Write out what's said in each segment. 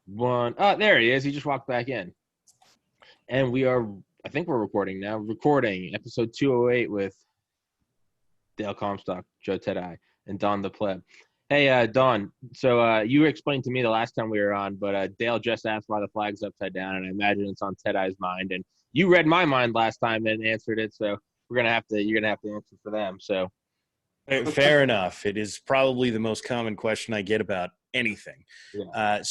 One. Oh, there he is. He just walked back in. And I think we're recording now. Recording episode 208 with Dale Comstock, Joe Tedeye, and Don the Pleb. Hey, Don, so you explained to me the last time we were on, but Dale just asked why the flag's upside down, and I imagine it's on Tedeye's mind. And you read my mind last time and answered it, so you're gonna have to answer for them. So fair enough. It is probably the most common question I get about anything. Yeah.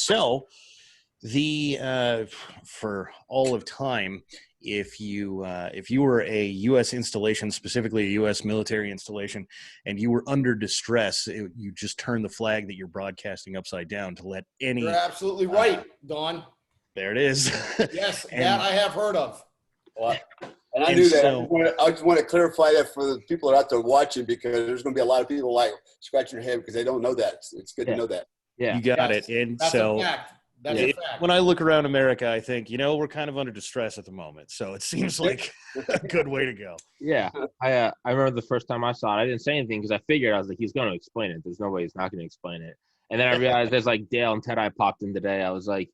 For all of time, if you were a U.S. installation, specifically a U.S. military installation, and you were under distress, you just turn the flag that you're broadcasting upside down to let any. You're absolutely right, Don. There it is. Yes, that I have heard of. Well, and I knew that. I just want to clarify that for the people that are out there watching, because there's going to be a lot of people like scratching their head because they don't know that. It's good to know that. Yeah, you got it. And that's so. A fact. That's a fact. When I look around America, I think, we're kind of under distress at the moment. So it seems like a good way to go. Yeah. I remember the first time I saw it, I didn't say anything because I figured, I was like, he's going to explain it. There's no way he's not going to explain it. And then I realized there's like Dale and Tedeye popped in today. I was like,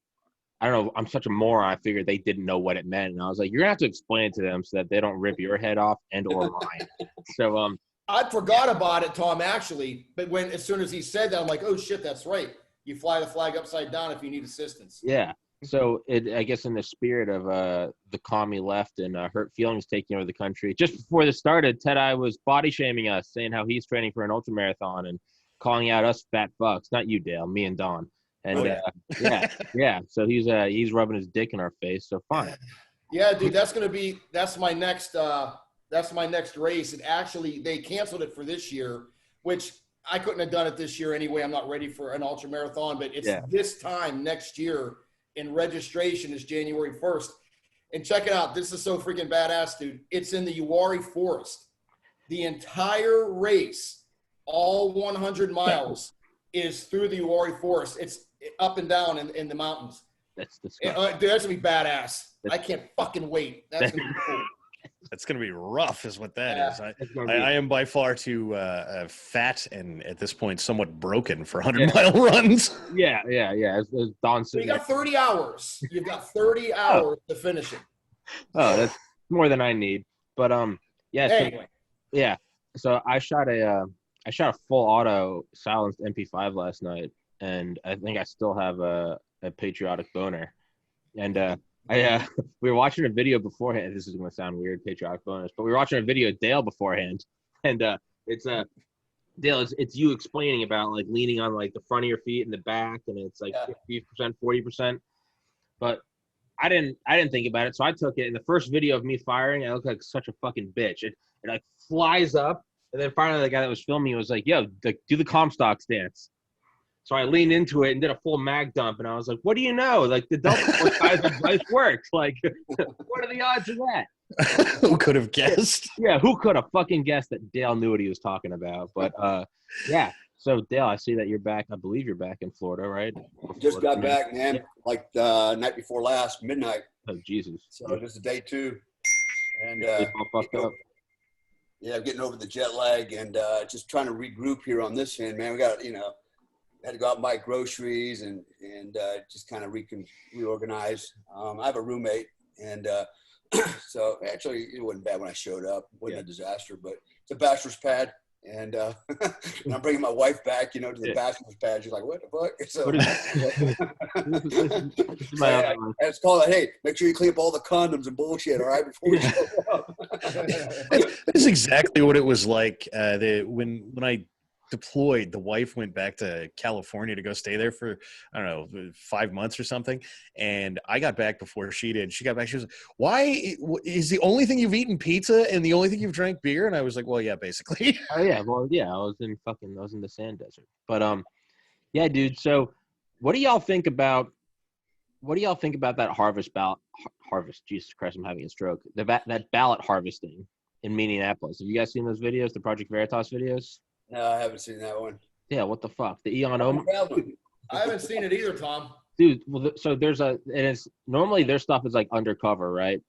I don't know. I'm such a moron. I figured they didn't know what it meant. And I was like, you're going to have to explain it to them so that they don't rip your head off and or mine. So I forgot about it, Tom, actually. But as soon as he said that, I'm like, oh, shit, that's right. You fly the flag upside down if you need assistance. Yeah. So I guess in the spirit of the commie left and hurt feelings taking over the country, just before this started, Tedeye was body shaming us, saying how he's training for an ultramarathon and calling out us fat fucks. Not you, Dale, me and Don. And yeah. So he's rubbing his dick in our face. So fine. Yeah, dude, that's my next race. And actually, they canceled it for this year, which I couldn't have done it this year anyway. I'm not ready for an ultra marathon, but it's this time next year, and registration is January 1st. And check it out. This is so freaking badass, dude. It's in the Uwharrie Forest. The entire race, all 100 miles, is through the Uwharrie Forest. It's up and down in the mountains. That's disgusting. Dude, that's going to be badass. I can't fucking wait. That's going to be cool. That's going to be rough is what that is. I am by far too fat and at this point somewhat broken for 100-mile runs. Yeah. As Don said, you got 30 hours. You've got 30 hours to finish it. Oh, that's more than I need. But anyway. So I shot a full auto silenced MP5 last night, and I think I still have a patriotic boner. And we were watching a video beforehand. This is going to sound weird, patriotic bonus, but we were watching a video of Dale beforehand, and it's Dale. It's you explaining about like leaning on like the front of your feet and the back, and it's like 50%, 40%. But I didn't think about it, so I took it. In the first video of me firing, I looked like such a fucking bitch. It like flies up, and then finally the guy that was filming was like, "Yo, do the Comstock stance." So I leaned into it and did a full mag dump, and I was like, "What do you know? Like the double guys advice works. Like, what are the odds of that?" Who could have guessed? Yeah, who could have fucking guessed that Dale knew what he was talking about? But yeah. So Dale, I see that you're back. I believe you're back in Florida, right? Just got back, man. Like night before last, midnight. Oh Jesus! So just a day 2, and all fucked up. Yeah, getting over the jet lag and just trying to regroup here on this end, man. We got had to go out and buy groceries and just kind of reorganize. I have a roommate, and so actually it wasn't bad when I showed up. It wasn't a disaster, but it's a bachelor's pad, and I'm bringing my wife back, to the bachelor's pad. She's like, "What the fuck?" So it's called, "Hey, make sure you clean up all the condoms and bullshit, all right, before we show up." That is exactly what it was like when I deployed. The wife went back to California to go stay there for, I don't know, 5 months or something. And I got back before she did. She got back. She was like, "Why is the only thing you've eaten pizza and the only thing you've drank beer?" And I was like, "Well, yeah, basically." Oh yeah. Well, yeah, I was in the sand desert. But yeah, dude. So what do y'all think about that harvest? Jesus Christ, I'm having a stroke. That ballot harvesting in Minneapolis. Have you guys seen those videos, the Project Veritas videos? No, I haven't seen that one. Yeah, what the fuck? The Eon Ohm. I haven't seen it either, Tom. Dude, well, so normally their stuff is like undercover, right?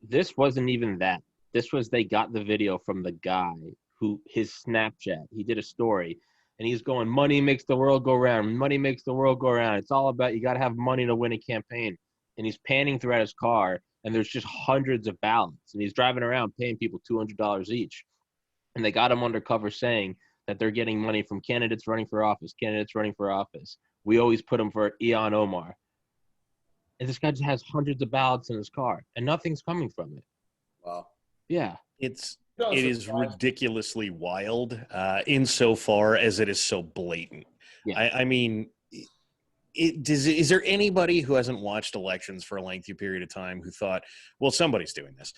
This wasn't even that. This was, they got the video from the guy who, his Snapchat, he did a story And he's going, money makes the world go round. Money makes the world go round. It's all about, you got to have money to win a campaign. And he's panning throughout his car, and there's just hundreds of ballots. And he's driving around paying people $200 each. And they got him undercover saying that they're getting money from candidates running for office, We always put him for Ilhan Omar. And this guy just has hundreds of ballots in his car, and nothing's coming from it. Wow. Yeah. It is ridiculously wild insofar as it is so blatant. Yeah. I mean, is there anybody who hasn't watched elections for a lengthy period of time who thought, well, somebody's doing this?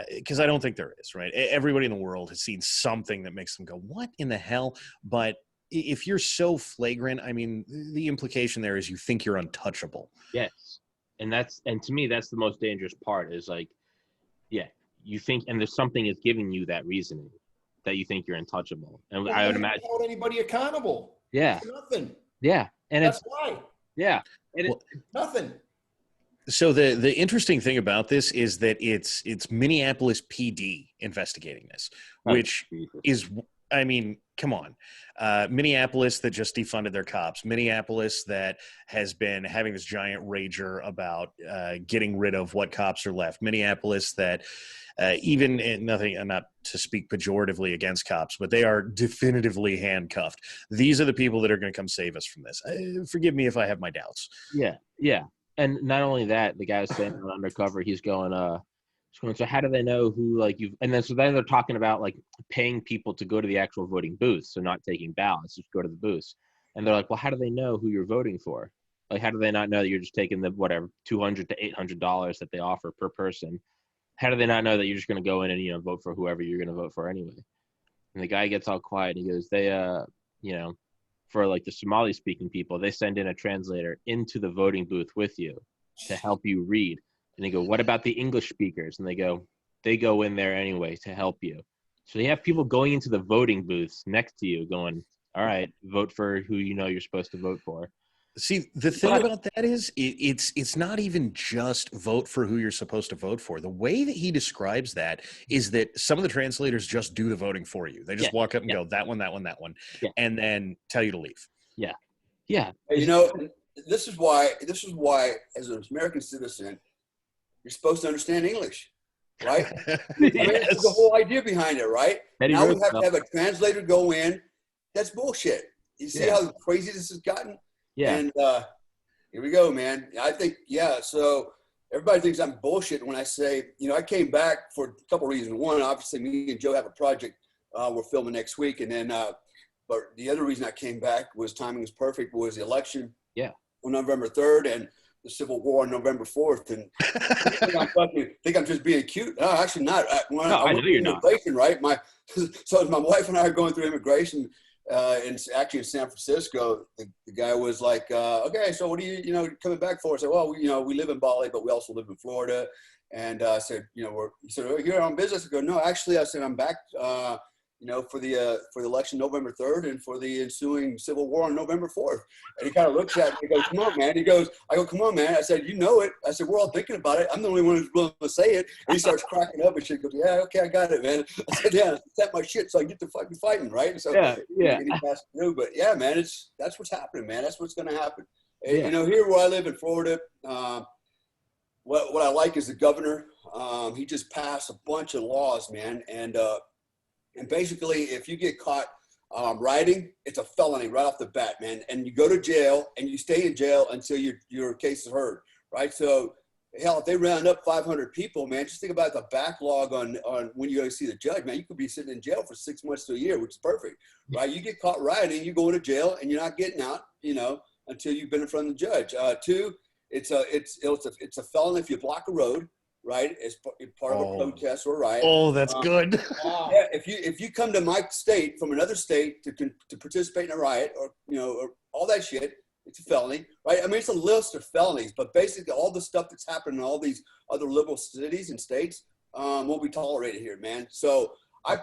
Because I don't think there is, right? Everybody in the world has seen something that makes them go, what in the hell? But if you're so flagrant, I mean, the implication there is you think you're untouchable. Yes. And to me, that's the most dangerous part is like, yeah, you think, and there's something is giving you that reasoning that you think you're untouchable. And well, I would imagine hold anybody accountable. Yeah. Nothing. Yeah. And that's why. Yeah. And nothing. So the interesting thing about this is that it's Minneapolis PD investigating this, which is, I mean, come on. Minneapolis that just defunded their cops. Minneapolis that has been having this giant rager about getting rid of what cops are left. Minneapolis that not to speak pejoratively against cops, but they are definitively handcuffed. These are the people that are going to come save us from this. Forgive me if I have my doubts. Yeah. Yeah. And not only that, the guy was saying undercover, he's going, so how do they know who, like, and then they're talking about like paying people to go to the actual voting booths, so not taking ballots, just go to the booths. And they're like, well, how do they know who you're voting for? Like, how do they not know that you're just taking the whatever $200 to $800 that they offer per person? How do they not know that you're just going to go in and vote for whoever you're going to vote for anyway? And the guy gets all quiet. And he goes, they for like the Somali speaking people, they send in a translator into the voting booth with you to help you read. And they go, what about the English speakers? And they go in there anyway to help you. So you have people going into the voting booths next to you going, all right, vote for who you're supposed to vote for. See, the thing about that is it's not even just vote for who you're supposed to vote for. The way that he describes that is that some of the translators just do the voting for you. They just walk up and go, that one, and then tell you to leave. Yeah. Yeah. This is why, as an American citizen, you're supposed to understand English, right? Yes. I mean, that's the whole idea behind it, right? Now we have to have a translator go in. That's bullshit. You see how crazy this has gotten? Yeah. And here we go, man. I think, so everybody thinks I'm bullshit when I say, I came back for a couple reasons. One, obviously, me and Joe have a project we're filming next week. And then, but the other reason I came back was timing was perfect, was the election on November 3rd and the Civil War on November 4th. And I think I'm just being cute. No, actually not. I know you're not. Right? So my wife and I are going through immigration. Actually in San Francisco, the guy was like, okay, so what are you coming back for? I said, well, we live in Bali, but we also live in Florida. And I said, he said, oh, you're on business? I go, no, actually, I said, I'm back, for the election November 3rd and for the ensuing Civil War on November 4th. And he kind of looks at me and goes, come on, man. I go, come on, man. I said, it. I said, we're all thinking about it. I'm the only one who's willing to say it. And he starts cracking up and shit. Goes, yeah, okay, I got it, man. I said, yeah, set my shit so I get to fucking fighting, right? And so he passed through. But yeah, man, that's what's happening, man. That's what's going to happen. Yeah. Here where I live in Florida, what I like is the governor. He just passed a bunch of laws, man. And basically, if you get caught rioting, it's a felony right off the bat, man. And you go to jail, and you stay in jail until your case is heard, right? So, hell, if they round up 500 people, man, just think about the backlog on when you go to see the judge, man. You could be sitting in jail for 6 months to a year, which is perfect, right? You get caught rioting, you go into jail, and you're not getting out, until you've been in front of the judge. Two, it's a felony if you block a road. Right, as part of a protest or riot. Oh, that's good. Yeah, if you come to my state from another state to participate in a riot or or all that shit, it's a felony, right? I mean, it's a list of felonies, but basically all the stuff that's happening in all these other liberal cities and states won't be tolerated here, man. So I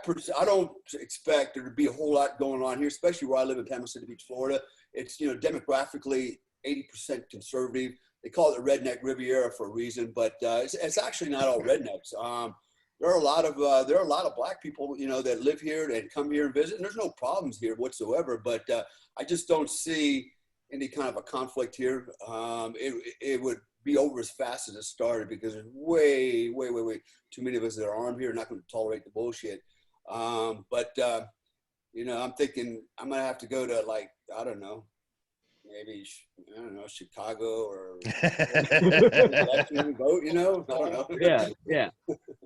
don't expect there to be a whole lot going on here, especially where I live in Panama City Beach, Florida. It's demographically 80% conservative. They call it the redneck Riviera for a reason, but it's actually not all rednecks. there are a lot of black people, you know, that live here and come here and visit, and there's no problems here whatsoever. But I just don't see any kind of a conflict here. It would be over as fast as it started, because there's way too many of us that are armed here, not going to tolerate the bullshit. You know, I'm thinking I'm gonna have to go to, like, I don't know, maybe, I don't know, Chicago or vote, you know? I don't know. Yeah.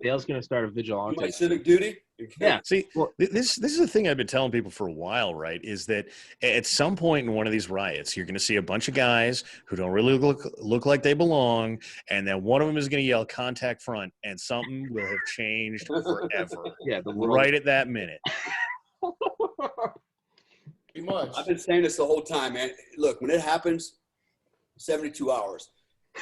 Dale's gonna start a vigilante. My civic duty. Yeah. See, this is the thing I've been telling people for a while, right? Is that at some point in one of these riots, you're going to see a bunch of guys who don't really look like they belong, and then one of them is going to yell "contact front," and something will have changed forever. Yeah, right at that minute. Pretty much. I've been saying this the whole time, man. Look, when it happens, 72 hours.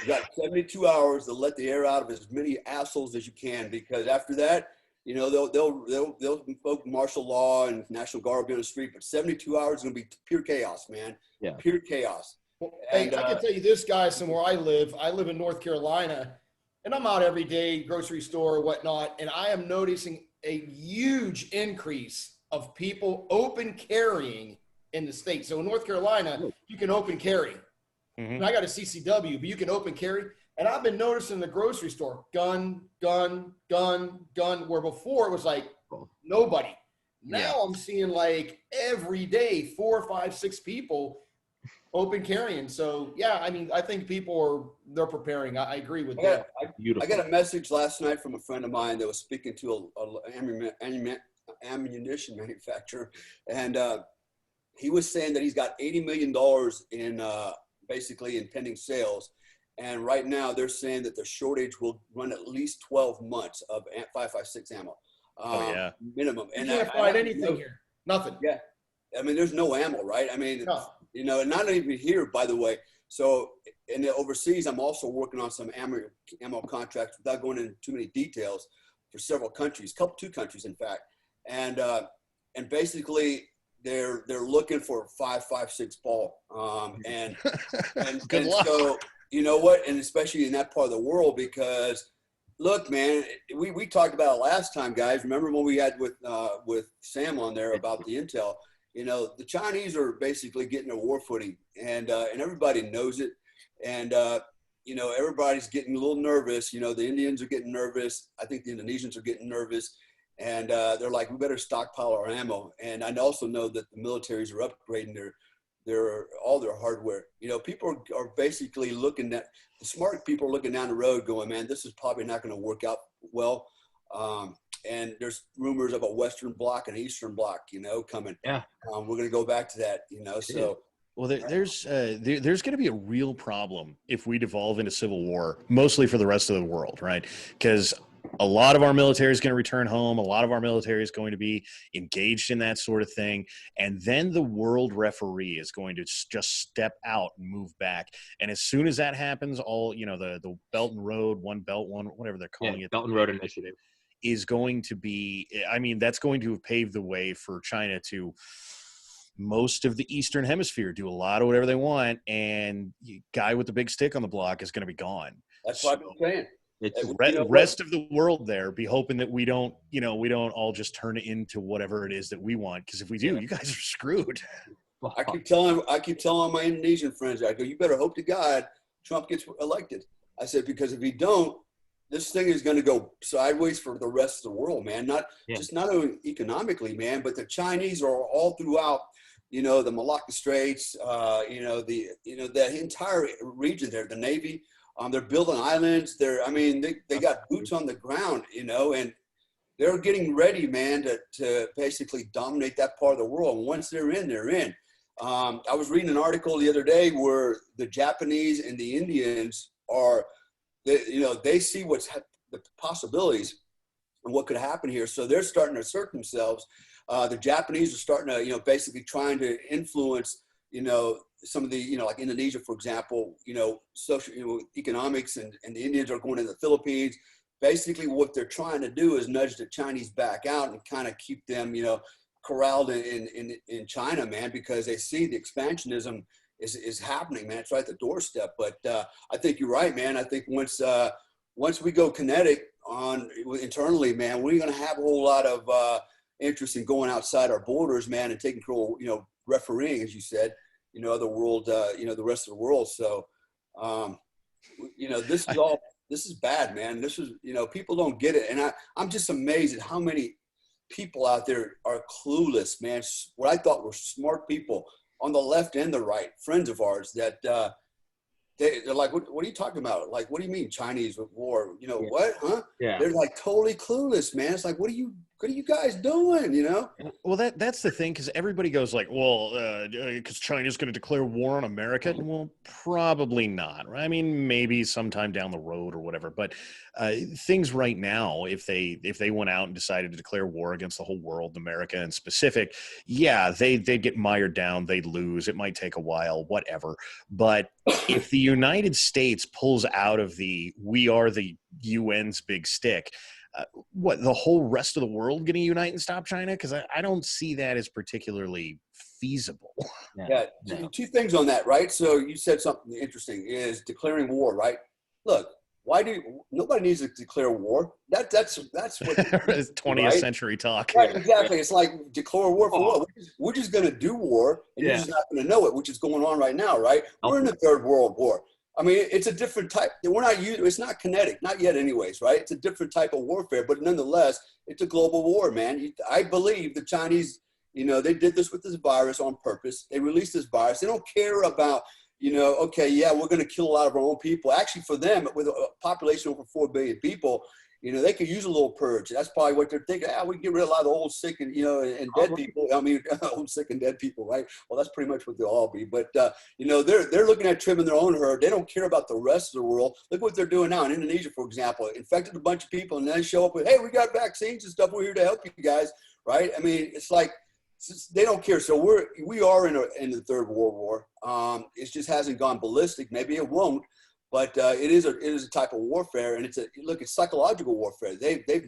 You got 72 hours to let the air out of as many assholes as you can, because after that, you know, they'll invoke martial law and National Guard will be on the street, but 72 hours is going to be pure chaos, man. Yeah. Pure chaos. Well, hey, I can tell you this, guys, from where I live in North Carolina, and I'm out every day, grocery store or whatnot, and I am noticing a huge increase of people open carrying in the state. So in North Carolina, you can open carry. Mm-hmm. And I got a CCW, but you can open carry. And I've been noticing in the grocery store, gun, where before it was like nobody. Now I'm seeing like every day, 4, 5, 6 people open carrying. So yeah, I mean, I think they're preparing. I agree with that. I got a message last night from a friend of mine that was speaking to an ammunition manufacturer, and he was saying that he's got $80 million in basically in pending sales. And right now they're saying that the shortage will run at least 12 months of 5.56 ammo. Minimum. And you can't find anything here. Nothing. Yeah. I mean, there's no ammo, right? I mean, no. You know, and not even here, by the way. So in the overseas, I'm also working on some ammo contracts without going into too many details for several countries, 2 countries, in fact. And basically they're looking for 5.56 ball. And Good luck. So, you know what? And especially in that part of the world, because look, man, we talked about it last time, guys. Remember when we had with Sam on there about the intel? You know, the Chinese are basically getting a war footing, and everybody knows it. And you know, everybody's getting a little nervous. You know, the Indians are getting nervous. I think the Indonesians are getting nervous, and they're like, we better stockpile our ammo. And I also know that the militaries are upgrading all their hardware. You know, people are basically looking at, the smart people are looking down the road going, man, this is probably not going to work out well. And there's rumors of a Western bloc and Eastern bloc, you know, coming. Yeah. We're going to go back to that, you know, so. Well, there's going to be a real problem if we devolve into civil war, mostly for the rest of the world, right? Because a lot of our military is going to return home. A lot of our military is going to be engaged in that sort of thing. And then the world referee is going to just step out and move back. And as soon as that happens, all, you know, the Belt and Road, One Belt, One, whatever they're calling it. Belt and Road Initiative. Is going to be, I mean, that's going to have paved the way for China to most of the Eastern Hemisphere do a lot of whatever they want. And the guy with the big stick on the block is going to be gone. That's what I'm saying. The rest of the world there be hoping that we don't all just turn it into whatever it is that we want. Because if we do, you guys are screwed. I keep telling my Indonesian friends, I go, you better hope to God Trump gets elected. I said, because if he don't, this thing is going to go sideways for the rest of the world, man. Just not only economically, man, but the Chinese are all throughout, you know, the Malacca Straits, the entire region there, the Navy. They're building islands. They got boots on the ground, you know, and they're getting ready, man, to basically dominate that part of the world. And once they're in, they're in. I was reading an article the other day where the Japanese and the Indians are, they see the possibilities and what could happen here. So they're starting to assert themselves. The Japanese are starting to, basically trying to influence, some of the, like Indonesia, for example, social, economics, and the Indians are going to the Philippines. Basically what they're trying to do is nudge the Chinese back out and kind of keep them, corralled in China, man, because they see the expansionism is happening, man. It's right at the doorstep. But I think you're right, man. I think once we go kinetic on internally, man, we're going to have a whole lot of interest in going outside our borders, man, and taking control, refereeing, as you said, other world, the rest of the world. So, this is bad, man. This is, people don't get it. And I'm just amazed at how many people out there are clueless, man. What I thought were smart people on the left and the right, friends of ours that, they're like, what are you talking about? Like, what do you mean Chinese with war? What, huh? Yeah. They're like totally clueless, man. It's like, what are you guys doing? Well, that's the thing, because everybody goes like, well, because China's going to declare war on America. Well, probably not. Right? I mean, maybe sometime down the road or whatever. But things right now, if they went out and decided to declare war against the whole world, America in specific, yeah, they'd get mired down. They'd lose. It might take a while, whatever. But if the United States pulls out of we are the UN's big stick, what, the whole rest of the world going to unite and stop China? Because I don't see that as particularly feasible. Yeah. Two things on that, right? So you said something interesting, is declaring war, right? Look, nobody needs to declare war. That's what 20th right? century talk. Right, exactly. It's like, declare war for what? We're just going to do war, and you're just not going to know it, which is going on right now, right? We're in the Third World War. I mean, it's a different type. It's not kinetic, not yet anyways, right? It's a different type of warfare, but nonetheless, it's a global war, man. I believe the Chinese, they did this with this virus on purpose. They released this virus. They don't care about, okay, yeah, we're going to kill a lot of our own people. Actually, for them, with a population over 4 billion people, they could use a little purge. That's probably what they're thinking. We can get rid of a lot of the old, sick, and and dead people. I mean, old, sick, and dead people, right? Well, that's pretty much what they'll all be. But they're looking at trimming their own herd. They don't care about the rest of the world. Look what they're doing now in Indonesia, for example. Infected a bunch of people, and then show up with, "Hey, we got vaccines and stuff. We're here to help you guys," right? I mean, it's like they don't care. So we are in the Third World War. It just hasn't gone ballistic. Maybe it won't. But it is a type of warfare, and it's psychological warfare. It's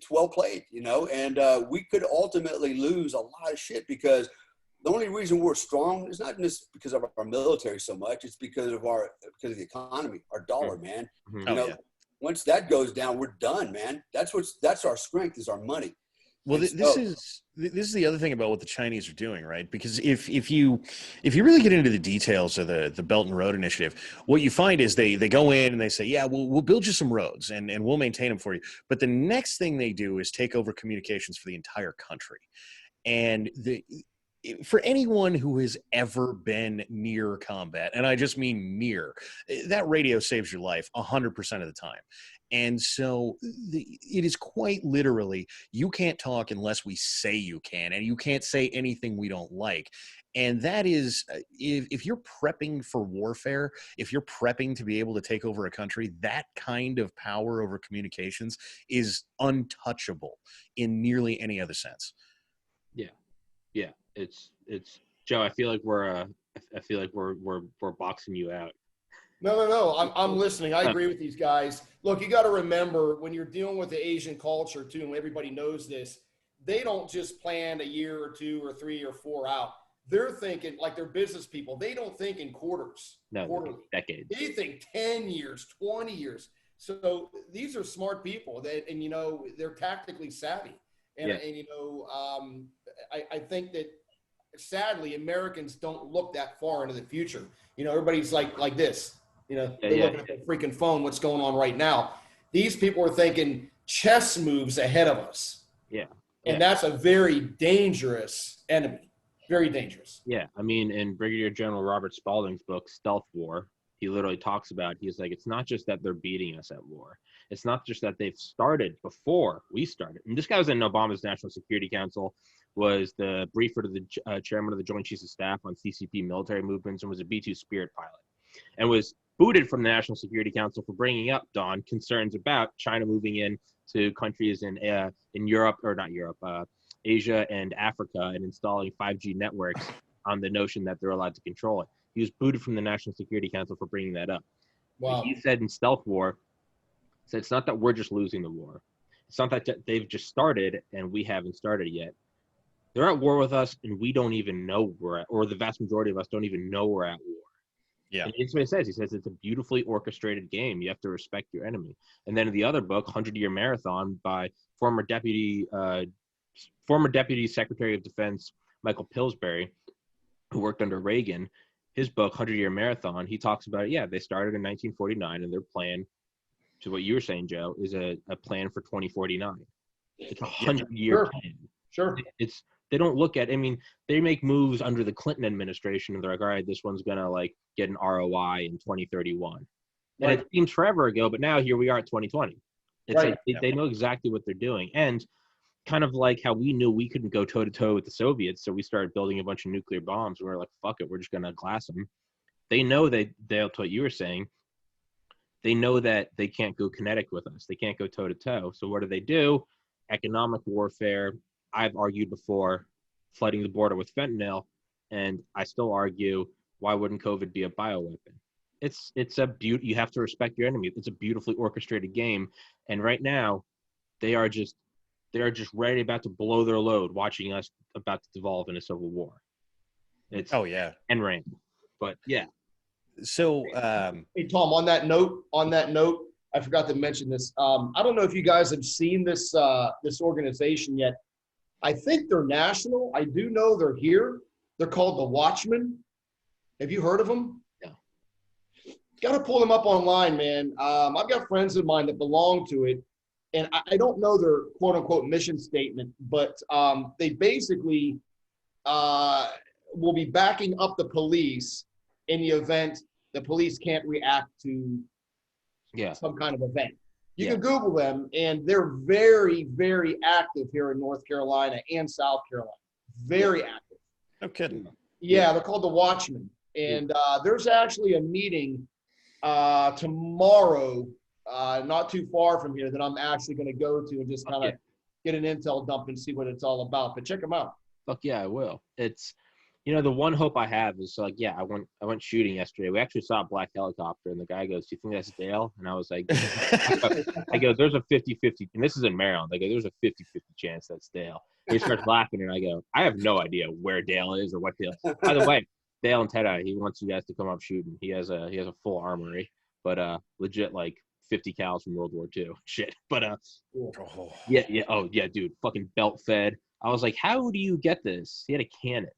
well played, and we could ultimately lose a lot of shit, because the only reason we're strong is not just because of our military so much. It's because of the economy, our dollar, man. Mm-hmm. Once that goes down, we're done, man. That's our strength, is our money. Well, this is the other thing about what the Chinese are doing, right? Because if you really get into the details of the Belt and Road Initiative, what you find is they go in and they say, yeah, we'll build you some roads and we'll maintain them for you. But the next thing they do is take over communications for the entire country. And for anyone who has ever been near combat, and I just mean near, that radio saves your life 100% of the time. And so it is quite literally, you can't talk unless we say you can, and you can't say anything we don't like. And that is, if you're prepping for warfare, if you're prepping to be able to take over a country, that kind of power over communications is untouchable in nearly any other sense. Yeah. It's Joe. I feel like we're boxing you out. No. I'm listening. I agree with these guys. Look, you got to remember, when you're dealing with the Asian culture too, and everybody knows this, they don't just plan a year or 2 or 3 or 4 out. They're thinking, like, they're business people. They don't think in quarters. No, quarterly. decades. They think 10 years, 20 years. So these are smart people and they're tactically savvy. And I think that, sadly, Americans don't look that far into the future. Everybody's like this. They're looking at the freaking phone, what's going on right now. These people are thinking chess moves ahead of us. Yeah. And that's a very dangerous enemy. Very dangerous. Yeah. I mean, in Brigadier General Robert Spalding's book, Stealth War, he literally talks about, he's like, it's not just that they're beating us at war. It's not just that they've started before we started. And this guy was in Obama's National Security Council, was the briefer to the chairman of the Joint Chiefs of Staff on CCP military movements, and was a B-2 Spirit pilot, and was booted from the National Security Council for bringing up, Don, concerns about China moving in to countries in Europe, or not Europe, Asia and Africa, and installing 5G networks on the notion that they're allowed to control it. He was booted from the National Security Council for bringing that up. Wow. He said in Stealth War, it's not that we're just losing the war. It's not that they've just started and we haven't started yet. They're at war with us, and we don't even know we're at, or the vast majority of us don't even know we're at war. Yeah. And that's what he says. He says it's a beautifully orchestrated game. You have to respect your enemy. And then in the other book, 100-Year Marathon, by former Deputy Secretary of Defense Michael Pillsbury, who worked under Reagan, his book, 100-Year Marathon, he talks about it. Yeah, they started in 1949, and their plan, to what you were saying, Joe, is a plan for 2049. It's a 100-year plan. Sure. They don't look at, I mean, they make moves under the Clinton administration, and they're like, all right, this one's going to like get an ROI in 2031. And it seems forever ago, but now here we are at 2020. It's like they know exactly what they're doing. And kind of like how we knew we couldn't go toe-to-toe with the Soviets, so we started building a bunch of nuclear bombs. We were like, fuck it, we're just going to glass them. They know they'll, what you were saying, they know that they can't go kinetic with us. They can't go toe-to-toe. So what do? Economic warfare. I've argued before, flooding the border with fentanyl, and I still argue, why wouldn't COVID be a bioweapon? It's a beauty. You have to respect your enemy. It's a beautifully orchestrated game, and right now, they are just ready, about to blow their load, watching us about to devolve in a civil war. It's and rain, but yeah. So, hey Tom, on that note, I forgot to mention this. I don't know if you guys have seen this organization yet. I think they're national. I do know they're here. They're called the Watchmen. Have you heard of them? Yeah. Got to pull them up online, man. I've got friends of mine that belong to it, and I don't know their quote unquote mission statement, but they basically will be backing up the police in the event the police can't react to some kind of event. You can Google them, and they're very, very active here in North Carolina and South Carolina. Very active. No kidding. Yeah, they're called the Watchmen. And there's actually a meeting tomorrow, not too far from here, that I'm actually going to go to and just kind of get an intel dump and see what it's all about. But check them out. Fuck yeah, I will. It's, the one hope I have is like, I went shooting yesterday. We actually saw a black helicopter, and the guy goes, "Do you think that's Dale?" And I was like, I go, "There's a 50-50, and this is in Maryland. I go, there's a 50-50 chance that's Dale." He starts laughing, and I go, "I have no idea where Dale is or what Dale." By the way, Dale and Ted, he wants you guys to come up shooting. He has a full armory, but legit like 50 cals from World War II shit. But dude, fucking belt fed. I was like, how do you get this? He had a cannon.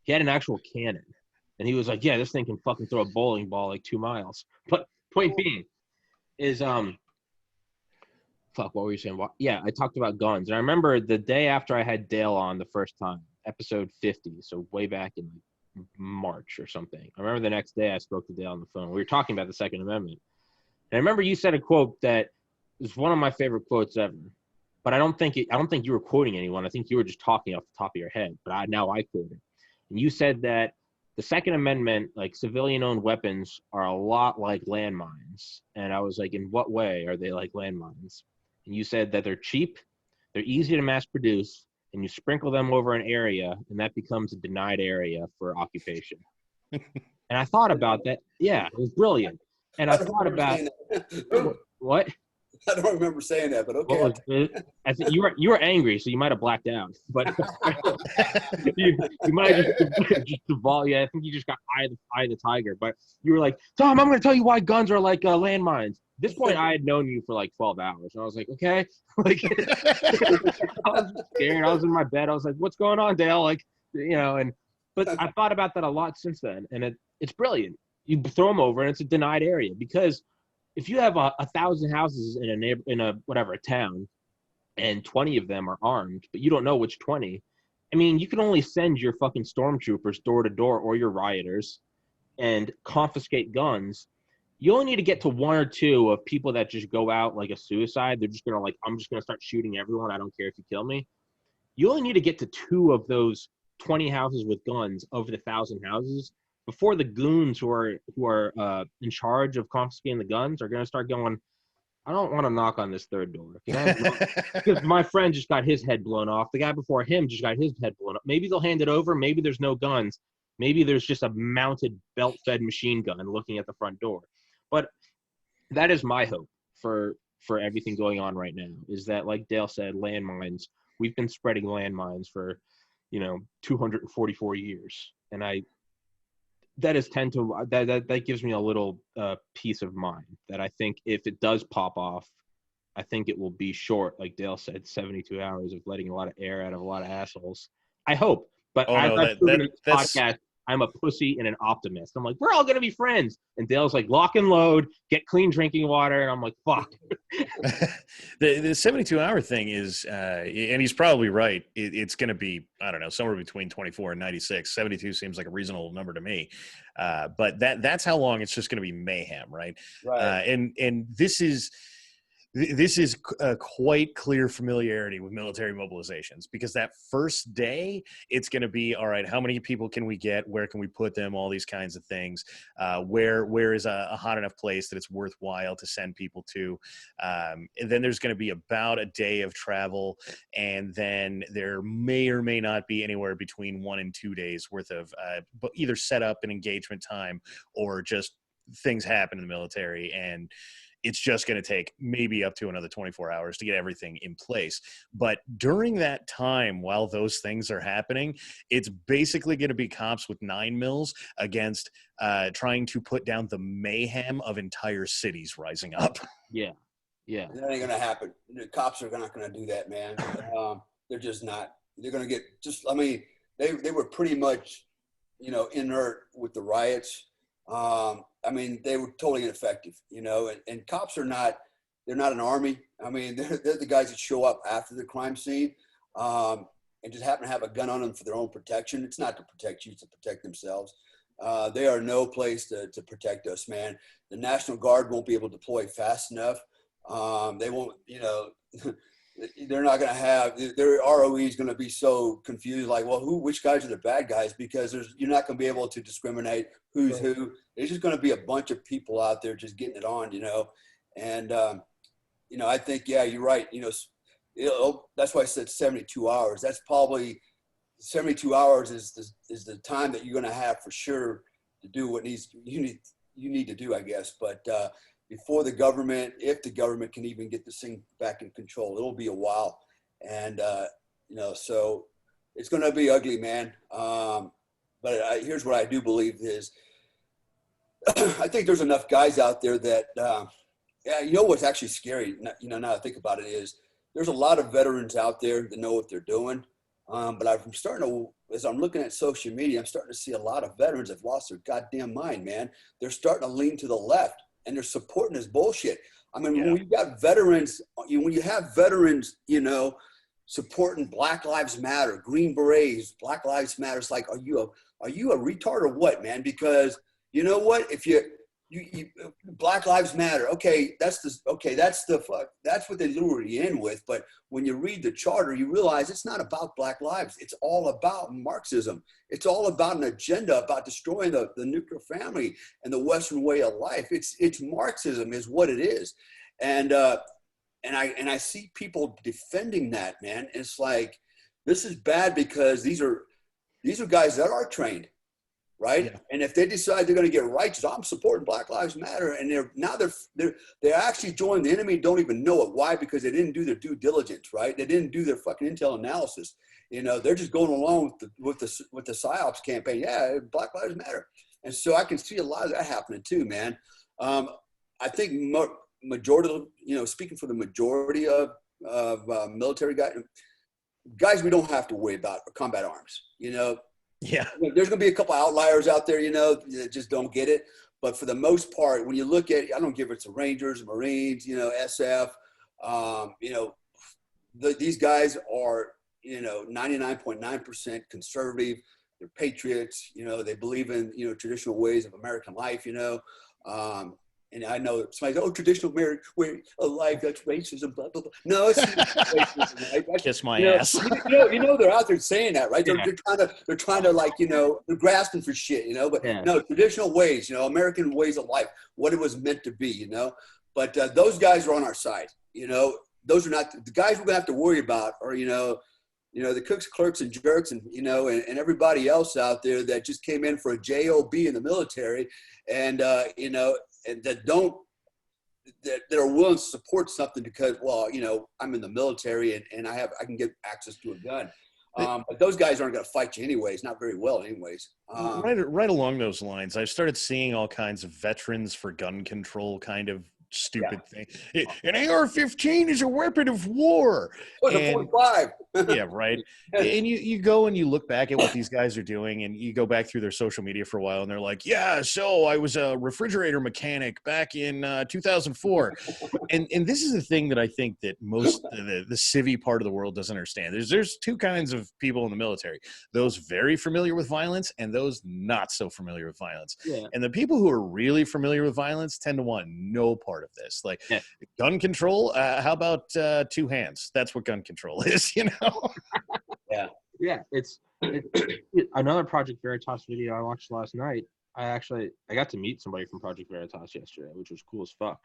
He had an actual cannon. And he was like, yeah, this thing can fucking throw a bowling ball like 2 miles. But point being is, what were you saying? I talked about guns. And I remember the day after I had Dale on the first time, episode 50, so way back in March or something. I remember the next day I spoke to Dale on the phone. We were talking about the Second Amendment. And I remember you said a quote that is one of my favorite quotes ever. But I don't think you were quoting anyone. I think you were just talking off the top of your head. But now I quote it. And you said that the Second Amendment, like civilian-owned weapons, are a lot like landmines. And I was like, in what way are they like landmines? And you said that they're cheap, they're easy to mass produce, and you sprinkle them over an area, and that becomes a denied area for occupation. And I thought about that. Yeah, it was brilliant. And I thought about what? I don't remember saying that, but okay. I think you were angry, so you might have blacked out. But you might have just devolved. Yeah, I think you just got eye of the tiger. But you were like, Tom, I'm going to tell you why guns are like landmines. At this point, I had known you for like 12 hours, and I was like, okay. Like, I was scared. I was in my bed. I was like, what's going on, Dale? Like, but I thought about that a lot since then, and it's brilliant. You throw them over, and it's a denied area, because if you have 1,000 houses in a town, and 20 of them are armed, but you don't know which 20, I mean, you can only send your fucking stormtroopers door to door, or your rioters, and confiscate guns. You only need to get to 1 or 2 of people that just go out like a suicide. They're just gonna I'm just gonna start shooting everyone. I don't care if you kill me. You only need to get to 2 of those 20 houses with guns over the 1,000 houses before the goons who are in charge of confiscating the guns are going to start going, I don't want to knock on this third door. Because my friend just got his head blown off. The guy before him just got his head blown up. Maybe they'll hand it over. Maybe there's no guns. Maybe there's just a mounted belt-fed machine gun looking at the front door. But that is my hope for everything going on right now, is that, like Dale said, landmines. We've been spreading landmines for, 244 years. And that is tend to that gives me a little peace of mind that I think if it does pop off, I think it will be short, like Dale said, 72 hours of letting a lot of air out of a lot of assholes. I hope. But Oh as no, I've proven in this that's podcast, I'm a pussy and an optimist. I'm like, we're all gonna be friends. And Dale's like, lock and load, get clean drinking water, and I'm like, fuck. the 72-hour thing is, and he's probably right. It's going to be, I don't know, somewhere between 24 and 96. 72 seems like a reasonable number to me. But that's how long it's just going to be mayhem, right? Right. And this is a quite clear familiarity with military mobilizations, because that first day it's going to be, all right, how many people can we get? Where can we put them? All these kinds of things. Where is a hot enough place that it's worthwhile to send people to? And then there's going to be about a day of travel. And then there may or may not be anywhere between 1 and 2 days worth of either setup and engagement time, or just things happen in the military, and it's just going to take maybe up to another 24 hours to get everything in place. But during that time, while those things are happening, it's basically going to be cops with 9 mils against trying to put down the mayhem of entire cities rising up. Yeah. That ain't gonna happen. The cops are not gonna do that, man. They're just not. They're gonna get just. I mean, they were pretty much, inert with the riots. I mean, they were totally ineffective, and cops are not, they're not an army. I mean, they're the guys that show up after the crime scene and just happen to have a gun on them for their own protection. It's not to protect you, it's to protect themselves. They are no place to protect us, man. The National Guard won't be able to deploy fast enough. They won't, they're not going to have, their ROE is going to be so confused, like, well, which guys are the bad guys? Because you're not going to be able to discriminate who's right. Who. There's just going to be a bunch of people out there just getting it on, and, I think, yeah, you're right. That's why I said 72 hours. That's probably 72 hours is the time that you're going to have for sure to do what you need to do, I guess. But, before the government, if the government can even get this thing back in control, it'll be a while. And, so it's going to be ugly, man. But here's what I do believe is I think there's enough guys out there that, what's actually scary, now I think about it, is there's a lot of veterans out there that know what they're doing. But I'm starting to, as I'm looking at social media, I'm starting to see a lot of veterans have lost their goddamn mind, man. They're starting to lean to the left. And they're supporting this bullshit. I mean, when you've got veterans, when you have veterans, supporting Black Lives Matter, Green Berets, Black Lives Matter, it's like, are you a retard or what, man? Because you know what? If you Black Lives Matter, okay, that's what they lure you in with. But when you read the charter, you realize it's not about Black lives. It's all about Marxism. It's all about an agenda about destroying the nuclear family and the Western way of life. It's Marxism is what it is. And I see people defending that, man. It's like, this is bad because these are guys that are trained. Right. Yeah. And if they decide they're going to get righteous, I'm supporting Black Lives Matter. And they're actually joining the enemy and don't even know it. Why? Because they didn't do their due diligence. Right. They didn't do their fucking intel analysis. They're just going along with the PSYOPs campaign. Yeah. Black Lives Matter. And so I can see a lot of that happening too, man. I think majority, speaking for the majority of military guys, we don't have to worry about combat arms, Yeah, there's going to be a couple outliers out there, that just don't get it. But for the most part, when you look at, I don't give it to Rangers, Marines, SF, these guys are, 99.9% conservative. They're patriots. They believe in, traditional ways of American life. And I know somebody goes, traditional marriage way of life, that's racism, blah, blah, blah. No, it's not racism, right? Kiss my ass. They're out there saying that, right? They're trying to like, they're grasping for shit, but no, traditional ways, American ways of life, what it was meant to be, But those guys are on our side, those are not the guys we're gonna have to worry about are, the cooks, clerks, and jerks, and and everybody else out there that just came in for a job in the military, and and that are willing to support something because, well, I'm in the military and I can get access to a gun. But those guys aren't going to fight you anyways, not very well anyways. Right along those lines, I've started seeing all kinds of veterans for gun control kind of stupid thing. An AR-15 is a weapon of war. It was a 45. Yeah, right. And you go and you look back at what these guys are doing, and you go back through their social media for a while, and they're like, yeah, so I was a refrigerator mechanic back in 2004. And this is the thing that I think that most the civvy part of the world doesn't understand. There's two kinds of people in the military: those very familiar with violence and those not so familiar with violence. Yeah. And the people who are really familiar with violence tend to want no part of this. Like gun control, how about two hands? That's what gun control is, you know? Yeah. It's another Project Veritas video I watched last night. I got to meet somebody from Project Veritas yesterday, which was cool as fuck.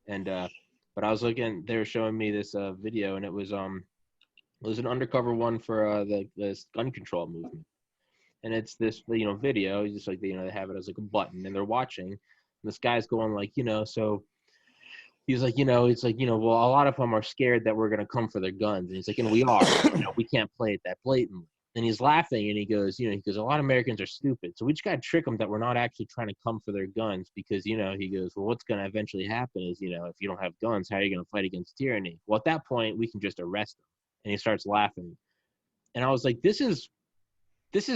And but I was looking, they were showing me this video, and it was an undercover one for this gun control movement. And it's this, video, just like, they have it as like a button, and they're watching. And this guy's going like, so he's like, it's like, well, a lot of them are scared that we're going to come for their guns. And he's like, and we are, we can't play it that blatantly. And he's laughing, and he goes, a lot of Americans are stupid. So we just got to trick them that we're not actually trying to come for their guns, because, he goes, well, what's going to eventually happen is, if you don't have guns, how are you going to fight against tyranny? Well, at that point, we can just arrest them. And he starts laughing. And I was like, this is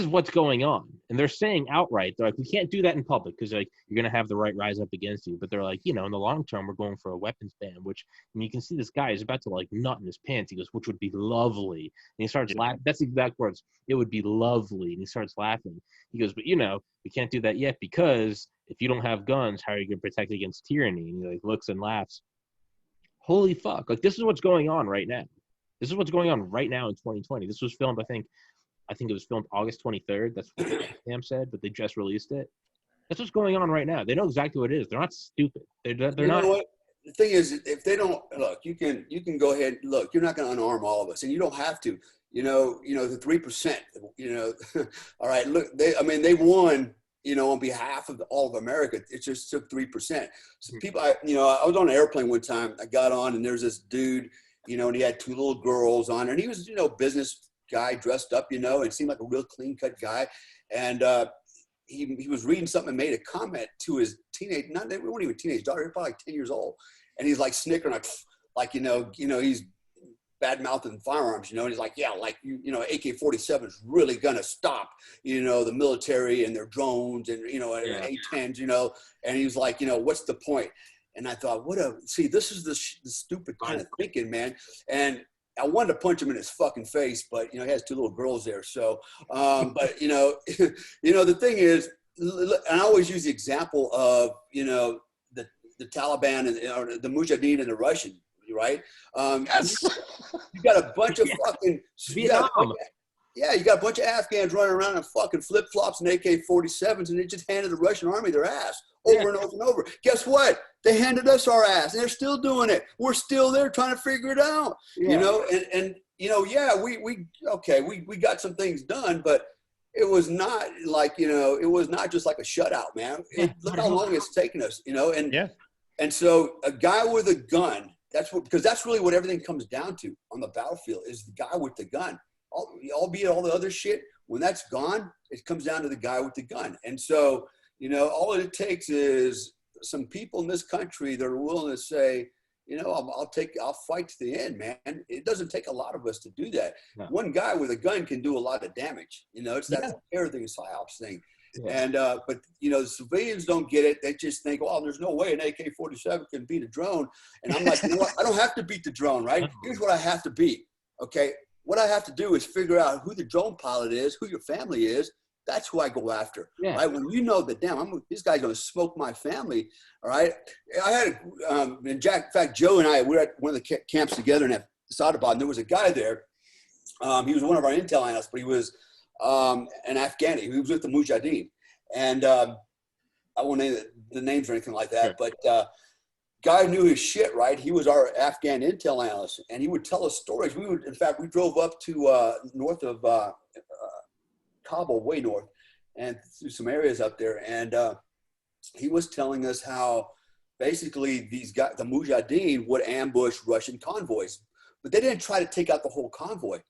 what's going on. And they're saying outright, they're like, we can't do that in public, because like you're going to have the right rise up against you. But they're like, in the long term, we're going for a weapons ban, which, and you can see this guy is about to like nut in his pants. He goes, which would be lovely. And he starts laughing. That's the exact words. It would be lovely. And he starts laughing. He goes, but we can't do that yet, because if you don't have guns, how are you going to protect against tyranny? And he like looks and laughs. Holy fuck. Like, this is what's going on right now. This is what's going on right now in 2020. This was filmed, I think it was filmed August 23rd. That's what Sam said, but they just released it. That's what's going on right now. They know exactly what it is. They're not stupid. They're not. What? The thing is, if they don't look, you can go ahead. Look, you're not going to unarm all of us, and you don't have to. The 3%. All right. Look, they won. On behalf of all of America, it just took 3%. So people, I was on an airplane one time. I got on, and there's this dude, and he had two little girls on, and he was, business guy dressed up, and seemed like a real clean cut guy. And he was reading something and made a comment to his they weren't even teenage daughter, they're probably like 10 years old. And he's like snickering, like he's bad mouthing firearms, and he's like, yeah, like AK-47 is really gonna stop, the military and their drones and A-10s, and he's like, what's the point? And I thought, this is the stupid kind of thinking, man. And I wanted to punch him in his fucking face, but he has two little girls there. So, but the thing is, and I always use the example of the Taliban and the Mujahideen and the Russian, right? Yes. You got a bunch of fucking Vietnam. You got a bunch of Afghans running around in fucking flip flops and AK-47s, and they just handed the Russian army their ass over and over and over. Guess what? They handed us our ass, and they're still doing it. We're still there trying to figure it out, we got some things done, but it was not like, it was not just like a shutout, man. Look how long it's taken us, and so a guy with a gun, because that's really what everything comes down to on the battlefield is the guy with the gun. Albeit all the other shit, when that's gone, it comes down to the guy with the gun. And so, all it takes is some people in this country that are willing to say, I'll fight to the end, man. It doesn't take a lot of us to do that. No. One guy with a gun can do a lot of damage. It's that everything psyops thing. Yeah. And but the civilians don't get it. They just think, well, there's no way an AK-47 can beat a drone. And I'm like, what? I don't have to beat the drone, right? Here's what I have to beat. Okay. What I have to do is figure out who the drone pilot is, who your family is. That's who I go after. Yeah. Right? When that, this guy's going to smoke my family. All right. I had, in fact, Joe and I, we were at one of the camps together in Sadabad, and there was a guy there. He was one of our intel analysts, but he was an Afghani. He was with the Mujahideen. And I won't name the names or anything like that, sure. But guy knew his shit, right? He was our Afghan intel analyst, and he would tell us stories. In fact, we drove up to north of Kabul, way north, and through some areas up there. And he was telling us how basically these guys, the Mujahideen, would ambush Russian convoys, but they didn't try to take out the whole convoy.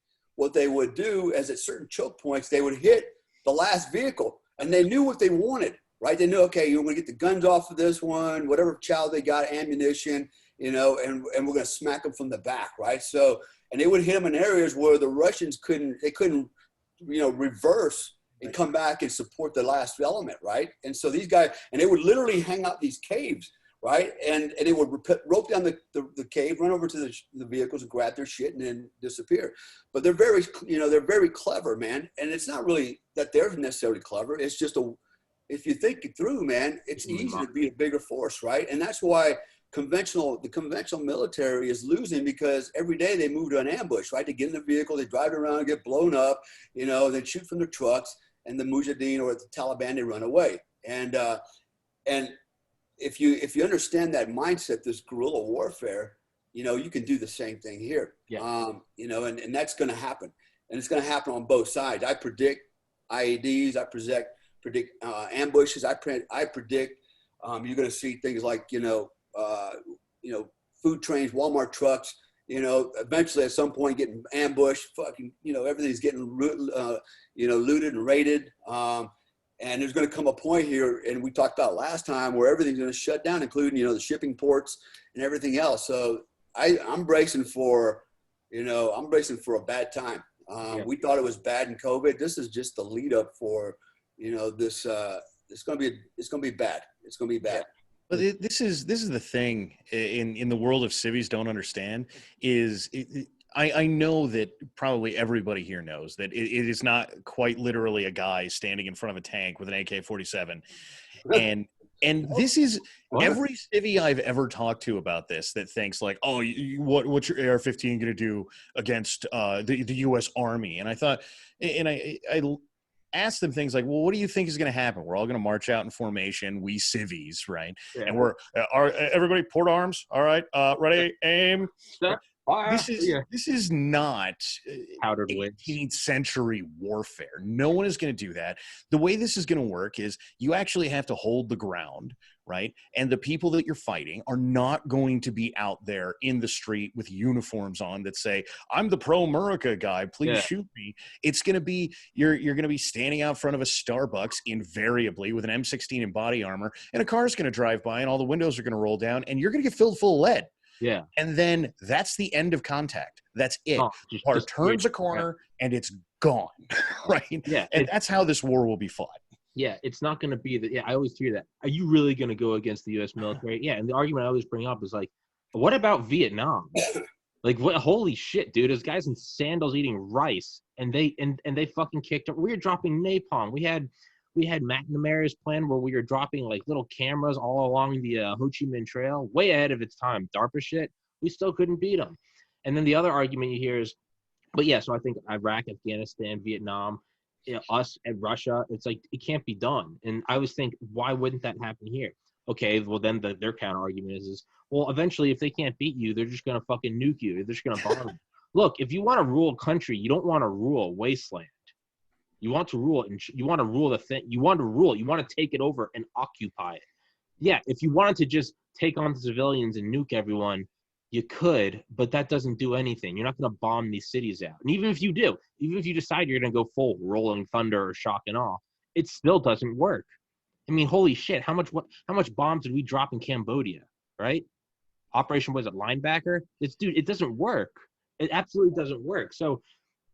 what they would do is at certain choke points, they would hit the last vehicle, and they knew what they wanted, right? They knew, okay, you're going to get the guns off of this one, whatever chow they got, ammunition, and we're going to smack them from the back, right? So, and they would hit them in areas where the Russians couldn't reverse and come back and support the last element, right? And so these guys, and they would literally hang out these caves, right? And they would rope down the cave, run over to the vehicles and grab their shit and then disappear. But they're very clever, man. And it's not really that they're necessarily clever. It's just if you think it through, man, it's easy to be a bigger force, right? And that's why the conventional military is losing, because every day they move to an ambush, right? They get in the vehicle, they drive around, get blown up, they shoot from their trucks, and the Mujahideen or the Taliban, they run away. And if you understand that mindset, this guerrilla warfare, you can do the same thing here. Yeah. And that's going to happen, and it's going to happen on both sides. I predict IEDs. I predict ambushes. I predict you're going to see things like food trains, Walmart trucks. Eventually at some point getting ambushed. Fucking, everything's getting looted and raided. And there's going to come a point here, and we talked about last time, where everything's going to shut down, including, the shipping ports and everything else. So I'm bracing for a bad time. We thought it was bad in COVID. This is just the lead up for, this. It's going to be bad. It's going to be bad. But this is the thing in the world of civvies don't understand is I know that probably everybody here knows that it is not quite literally a guy standing in front of a tank with an AK-47. And this is every civvy I've ever talked to about this that thinks like, oh, what's your AR-15 going to do against the U.S. Army? And I thought, and I asked them things like, well, what do you think is going to happen? We're all going to march out in formation, we civvies, right? Yeah. And we're everybody port arms. All right, ready, aim. This is not 18th century warfare. No one is going to do that. The way this is going to work is you actually have to hold the ground, right? And the people that you're fighting are not going to be out there in the street with uniforms on that say, I'm the pro-America guy, please shoot me. It's going to be, you're going to be standing out front of a Starbucks invariably with an M16 and body armor, and a car's going to drive by and all the windows are going to roll down and you're going to get filled full of lead. Yeah. And then that's the end of contact. That's it. The car turns a corner and it's gone. Right? Yeah. And that's how this war will be fought. Yeah. It's not going to be I always hear that. Are you really going to go against the U.S. military? Yeah. And the argument I always bring up is like, what about Vietnam? Like, what? Holy shit, dude. There's guys in sandals eating rice and they fucking kicked up. We were dropping napalm. We had McNamara's plan where we were dropping like little cameras all along the Ho Chi Minh Trail, way ahead of its time. DARPA shit, we still couldn't beat them. And then the other argument you hear is, but yeah, so I think Iraq, Afghanistan, Vietnam, us and Russia, it's like it can't be done. And I always think, why wouldn't that happen here? Okay, well then their counter argument is, well, eventually if they can't beat you, they're just gonna fucking nuke you. They're just gonna bomb you. Look, if you want to rule a country, you don't want to rule a wasteland. You want to rule it, and you want to rule the thing. You want to rule it. You want to take it over and occupy it. Yeah, if you wanted to just take on the civilians and nuke everyone, you could, but that doesn't do anything. You're not going to bomb these cities out. And even if you do, even if you decide you're going to go full rolling thunder or shock and awe, it still doesn't work. I mean, holy shit, how much bombs did we drop in Cambodia, right? Operation, was it Linebacker? It doesn't work. It absolutely doesn't work. So,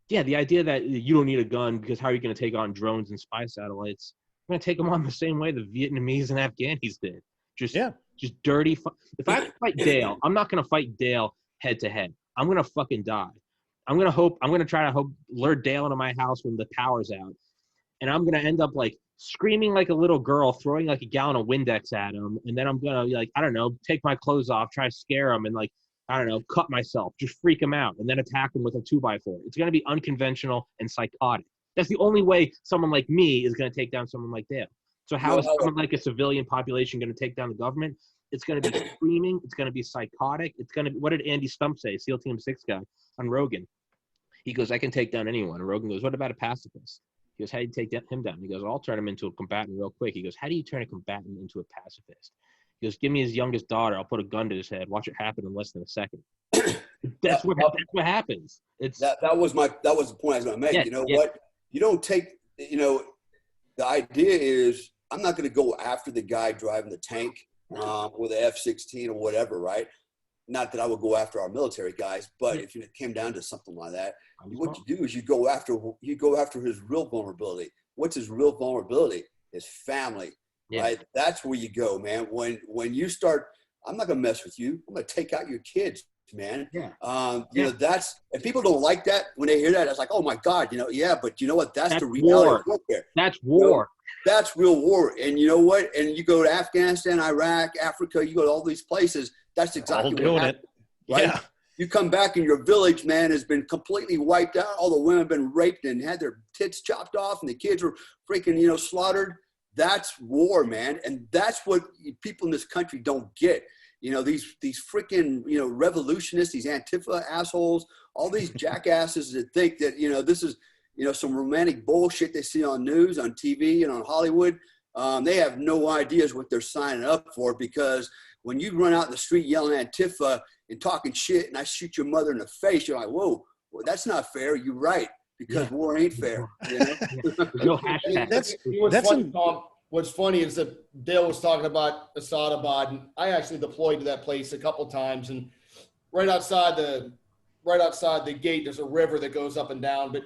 yeah, the idea that you don't need a gun because how are you going to take on drones and spy satellites? You're going to take them on the same way the Vietnamese and Afghanis did. Just dirty. If I have to fight Dale, I'm not going to fight Dale head to head. I'm going to fucking die. I'm going to try to lure Dale into my house when the power's out. And I'm going to end up like screaming like a little girl, throwing like a gallon of Windex at him. And then I'm going to, like, I don't know, take my clothes off, try to scare him and like, I don't know, cut myself, just freak him out, and then attack him with a 2x4. It's going to be unconventional and psychotic. That's the only way someone like me is going to take down someone like Dale. So how is someone like a civilian population going to take down the government? It's going to be screaming. It's going to be psychotic. It's going to be, what did Andy Stump say, SEAL Team 6 guy on Rogan? He goes, I can take down anyone. And Rogan goes, what about a pacifist? He goes, how do you take him down? He goes, I'll turn him into a combatant real quick. He goes, how do you turn a combatant into a pacifist? He goes, give me his youngest daughter. I'll put a gun to his head. Watch it happen in less than a second. That's what happens. It's that was the point I was going to make. Yeah, you know what? You don't take. The idea is I'm not going to go after the guy driving the tank with an F-16 or whatever, right? Not that I would go after our military guys, but if it came down to something like that, what you do is you go after his real vulnerability. What's his real vulnerability? His family, right? That's where you go, man. When you start, I'm not going to mess with you. I'm going to take out your kids, man. You know, and people don't like that when they hear that. It's like, oh my God, but you know what? That's the reality. That's war. That's real war. And you know what? And you go to Afghanistan, Iraq, Africa, you go to all these places. That's exactly what happened. Right? Yeah. You come back and your village, man, has been completely wiped out. All the women have been raped and had their tits chopped off, and the kids were freaking, slaughtered. That's war, man. And that's what people in this country don't get. These freaking, revolutionists, these Antifa assholes, all these jackasses that think that, this is, some romantic bullshit they see on news, on TV, and on Hollywood. They have no ideas what they're signing up for, because when you run out in the street yelling Antifa and talking shit and I shoot your mother in the face, you're like, whoa, well, that's not fair. You're right, because war ain't fair. No hashtag. What's funny is that Dale was talking about Asadabad, and I actually deployed to that place a couple times. And right outside the gate, there's a river that goes up and down. But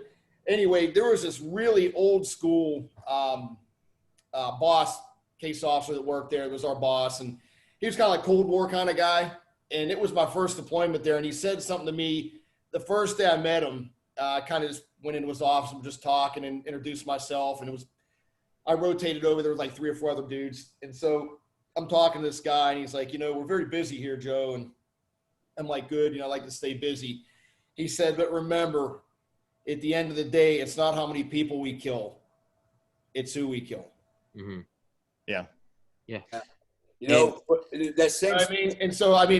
anyway, there was this really old school boss, case officer that worked there. It was our boss, and he was kind of like Cold War kind of guy. And it was my first deployment there. And he said something to me the first day I met him. I kind of just went into his office and just talking and introduced myself. And I rotated over. There was like 3 or 4 other dudes. And so I'm talking to this guy, and he's like, we're very busy here, Joe. And I'm like, good. I like to stay busy. He said, but remember, at the end of the day, it's not how many people we kill. It's who we kill. Mm-hmm. Yeah. That same.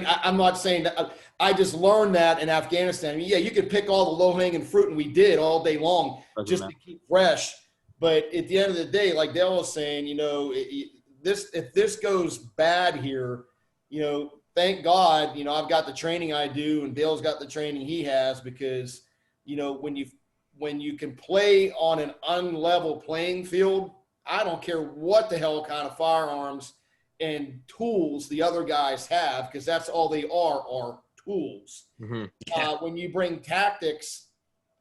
I'm not saying that. I just learned that in Afghanistan. You could pick all the low-hanging fruit, and we did all day long just to keep fresh. But at the end of the day, like Dale was saying, if this goes bad here, thank God, I've got the training I do, and Dale's got the training he has, because, when you can play on an unlevel playing field, I don't care what the hell kind of firearms and tools the other guys have, because that's all they are tools. Mm-hmm. When you bring tactics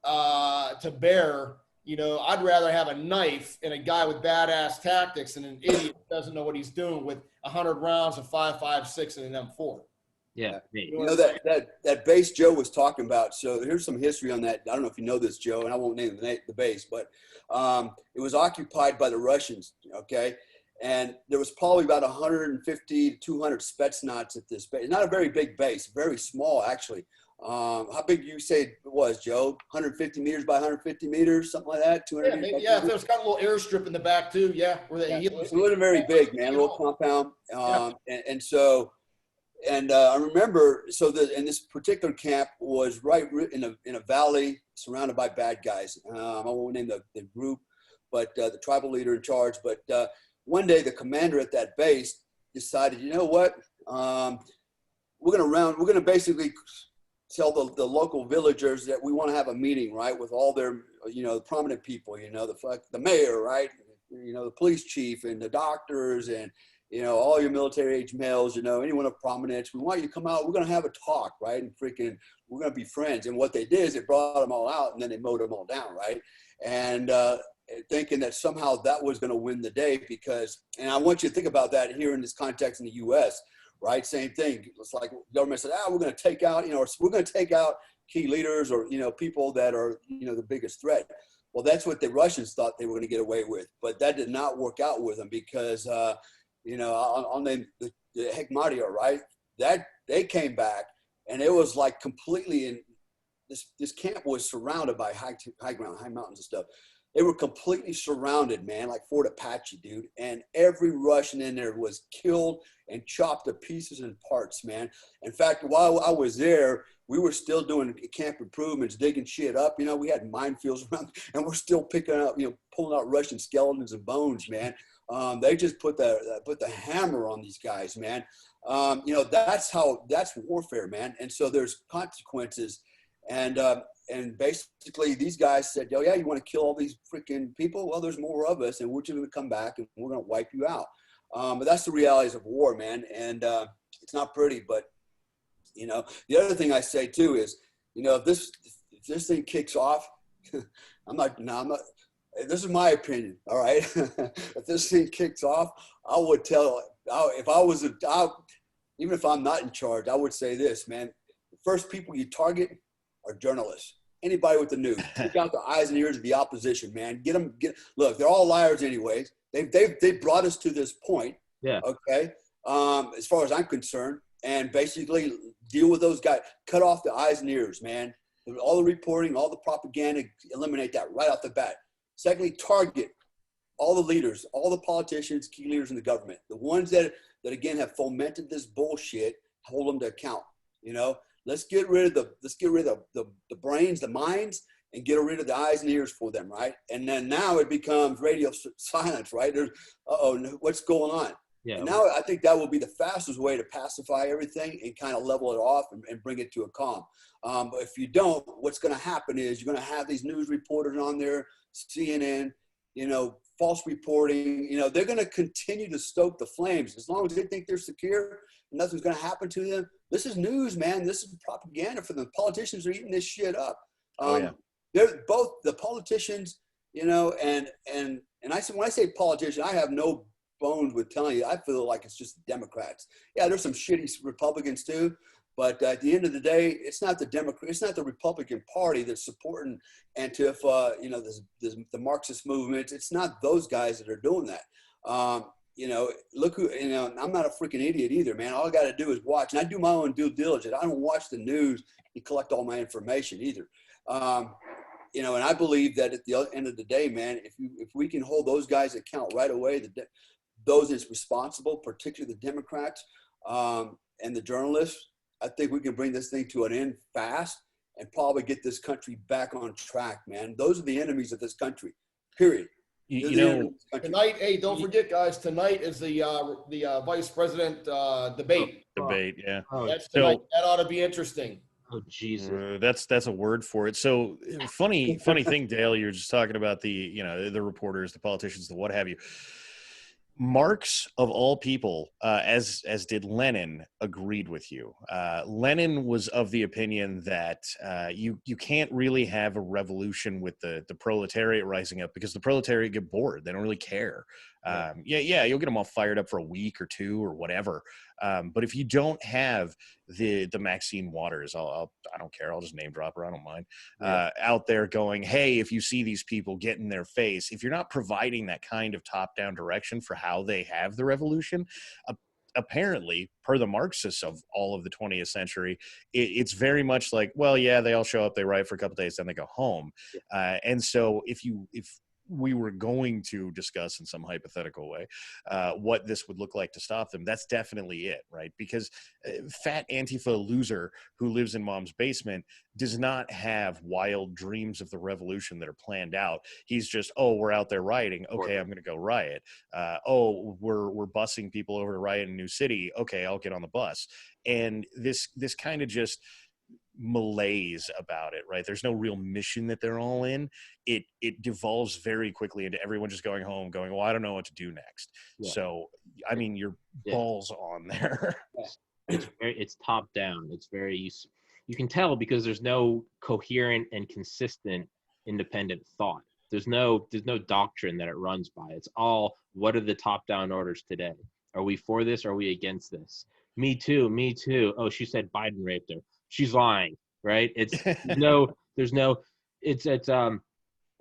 to bear, I'd rather have a knife and a guy with badass tactics than an idiot who doesn't know what he's doing with 100 rounds of 5.56 and an M4. Yeah. That base Joe was talking about. So here's some history on that. I don't know if you know this, Joe, and I won't name the base, but it was occupied by the Russians. Okay. And there was probably about 150 to 200 Spetsnaz at this base. Not a very big base, very small, actually. How big do you say it was, Joe? 150 meters by 150 meters, something like that? 200 meters? Yeah, there's got a little airstrip in the back, too. Yeah. It wasn't very big, man, a little compound. I remember, and this particular camp was right in a valley surrounded by bad guys. I won't name the group, but the tribal leader in charge. But one day the commander at that base decided, you know what, we're going to basically tell the local villagers that we want to have a meeting, right, with all their, prominent people, the mayor, right, the police chief and the doctors and, all your military age males, anyone of prominence. We want you to come out. We're going to have a talk, right, and we're going to be friends. And what they did is they brought them all out, and then they mowed them all down, right, and thinking that somehow that was going to win the day, because, and I want you to think about that here in this context in the U.S., right? Same thing. It's like the government said, we're going to take out, we're going to take out key leaders or, people that are, the biggest threat. Well, that's what the Russians thought they were going to get away with, but that did not work out with them, because, on the Hekmatyar, right? That they came back, and it was like completely in this camp was surrounded by high ground, high mountains and stuff. They were completely surrounded, man, like Fort Apache, dude. And every Russian in there was killed and chopped to pieces and parts, man. In fact, while I was there, we were still doing camp improvements, digging shit up. We had minefields around, and we're still picking up, pulling out Russian skeletons and bones, man. They just put the hammer on these guys, man. That's warfare, man. And so there's consequences. And basically these guys said, oh yeah, you want to kill all these freaking people? Well, there's more of us, and we're just going to come back and we're going to wipe you out. But that's the realities of war, man. And it's not pretty, but the other thing I say too is, if this thing kicks off, I'm not, this is my opinion. All right. If this thing kicks off, I would even if I'm not in charge, I would say this, man, the first people you target are journalists. Anybody with the news, take out the eyes and ears of the opposition, man. Look, they're all liars anyways. They brought us to this point. Yeah. Okay. As far as I'm concerned, and basically deal with those guys, cut off the eyes and ears, man. All the reporting, all the propaganda, eliminate that right off the bat. Secondly, target all the leaders, all the politicians, key leaders in the government, the ones that again have fomented this bullshit, hold them to account. Let's get rid of the brains, the minds, and get rid of the eyes and ears for them, right? And then now it becomes radio silence, right? There's, what's going on? Yeah. And now I think that will be the fastest way to pacify everything and kind of level it off and bring it to a calm. But if you don't, what's going to happen is you're going to have these news reporters on there, CNN, false reporting. They're going to continue to stoke the flames as long as they think they're secure. Nothing's going to happen to them. This is news, man. This is propaganda for them. Politicians are eating this shit up. They're both the politicians, and when I say politician, I have no bones with telling you, I feel like it's just the Democrats. Yeah, there's some shitty Republicans too, but at the end of the day, it's not the Republican Party that's supporting Antifa, the Marxist movement. It's not those guys that are doing that. Look who, I'm not a freaking idiot either, man. All I got to do is watch, and I do my own due diligence. I don't watch the news and collect all my information either. And I believe that at the end of the day, man, if we can hold those guys account right away, those that's responsible, particularly the Democrats and the journalists, I think we can bring this thing to an end fast and probably get this country back on track, man. Those are the enemies of this country, period. Tonight, hey, don't forget, guys, tonight is the vice president debate. Yeah. That's tonight. That ought to be interesting. Oh, Jesus. That's a word for it. So funny thing, Dale, you're just talking about the reporters, the politicians, the what have you. Marx, of all people, as did Lenin, agreed with you. Lenin was of the opinion that you can't really have a revolution with the proletariat rising up because the proletariat get bored. They don't really care. You'll get them all fired up for a week or two or whatever. But if you don't have the Maxine Waters, I don't care. I'll just name drop her. I don't mind. Out there going, hey, if you see these people get in their face, if you're not providing that kind of top-down direction for how they have the revolution, apparently, per the Marxists of all of the 20th century, it's very much like, well, yeah, they all show up, they write for a couple of days, then they go home. And so if we were going to discuss in some hypothetical way what this would look like to stop them, that's definitely it, right? Because fat Antifa loser who lives in mom's basement does not have wild dreams of the revolution that are planned out. He's just, we're out there rioting. Okay, I'm going to go riot. We're busing people over to riot in New City. Okay, I'll get on the bus. And this kind of just malaise about it, right? There's no real mission that they're all in. It devolves very quickly into everyone just going home going, well, I don't know what to do next. So I mean, your balls on there. It's top down. It's very, you can tell because there's no coherent and consistent independent thought. There's no doctrine that it runs by. It's all, what are the top down orders today? Are we for this? Are we against this? Me too. Oh, she said Biden raped her. She's lying, right?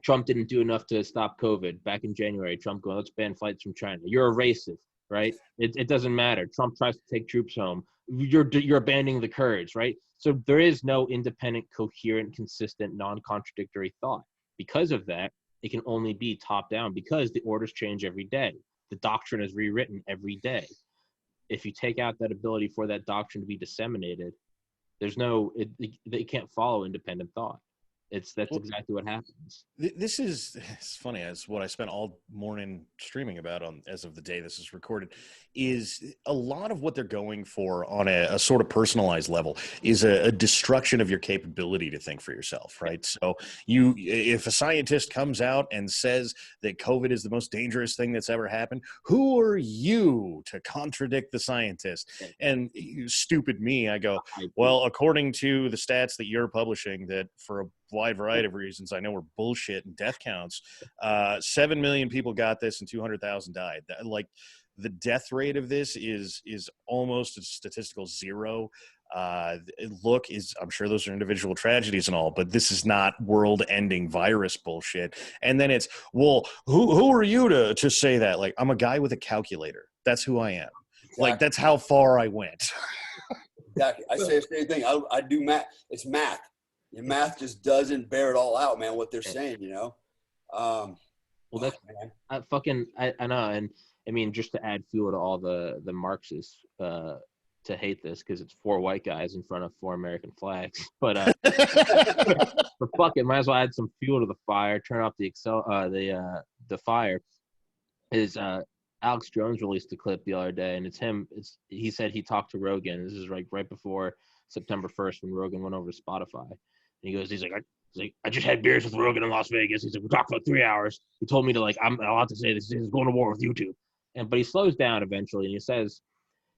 Trump didn't do enough to stop COVID back in January. Trump going, let's ban flights from China. You're a racist, right? It doesn't matter. Trump tries to take troops home. You're abandoning the Kurds, right? So there is no independent, coherent, consistent, non-contradictory thought. Because of that, it can only be top down because the orders change every day. The doctrine is rewritten every day. If you take out that ability for that doctrine to be disseminated, they can't follow independent thought. That's exactly what happens. It's funny. It's what I spent all morning streaming about on as of the day this is recorded. Is a lot of what they're going for on a sort of personalized level is a destruction of your capability to think for yourself, right? So if a scientist comes out and says that COVID is the most dangerous thing that's ever happened, who are you to contradict the scientist? And stupid me, I go, well, according to the stats that you're publishing, that for a wide variety of reasons I know are bullshit and death counts, 7 million people got this and 200,000 died. Like, the death rate of this is almost a statistical zero. I'm sure those are individual tragedies and all, but this is not world-ending virus bullshit. And then it's, well, who are you to say that? Like, I'm a guy with a calculator. That's who I am. Exactly. Like, that's how far I went. Exactly. I say the same thing. I do math. It's math. Your math just doesn't bear it all out, man, what they're saying, you know? Well, that's I know. And I mean, just to add fuel to all the Marxists to hate this, because it's 4 white guys in front of 4 American flags. But but fuck it, might as well add some fuel to the fire, turn off the fire. Alex Jones released a clip the other day, and it's him. He said he talked to Rogan. This is right before September 1st when Rogan went over to Spotify. And he's like, I just had beers with Rogan in Las Vegas. He's like, we talked for 3 hours. He told me to, like, I'm allowed to say this. He's going to war with YouTube. But he slows down eventually, and he says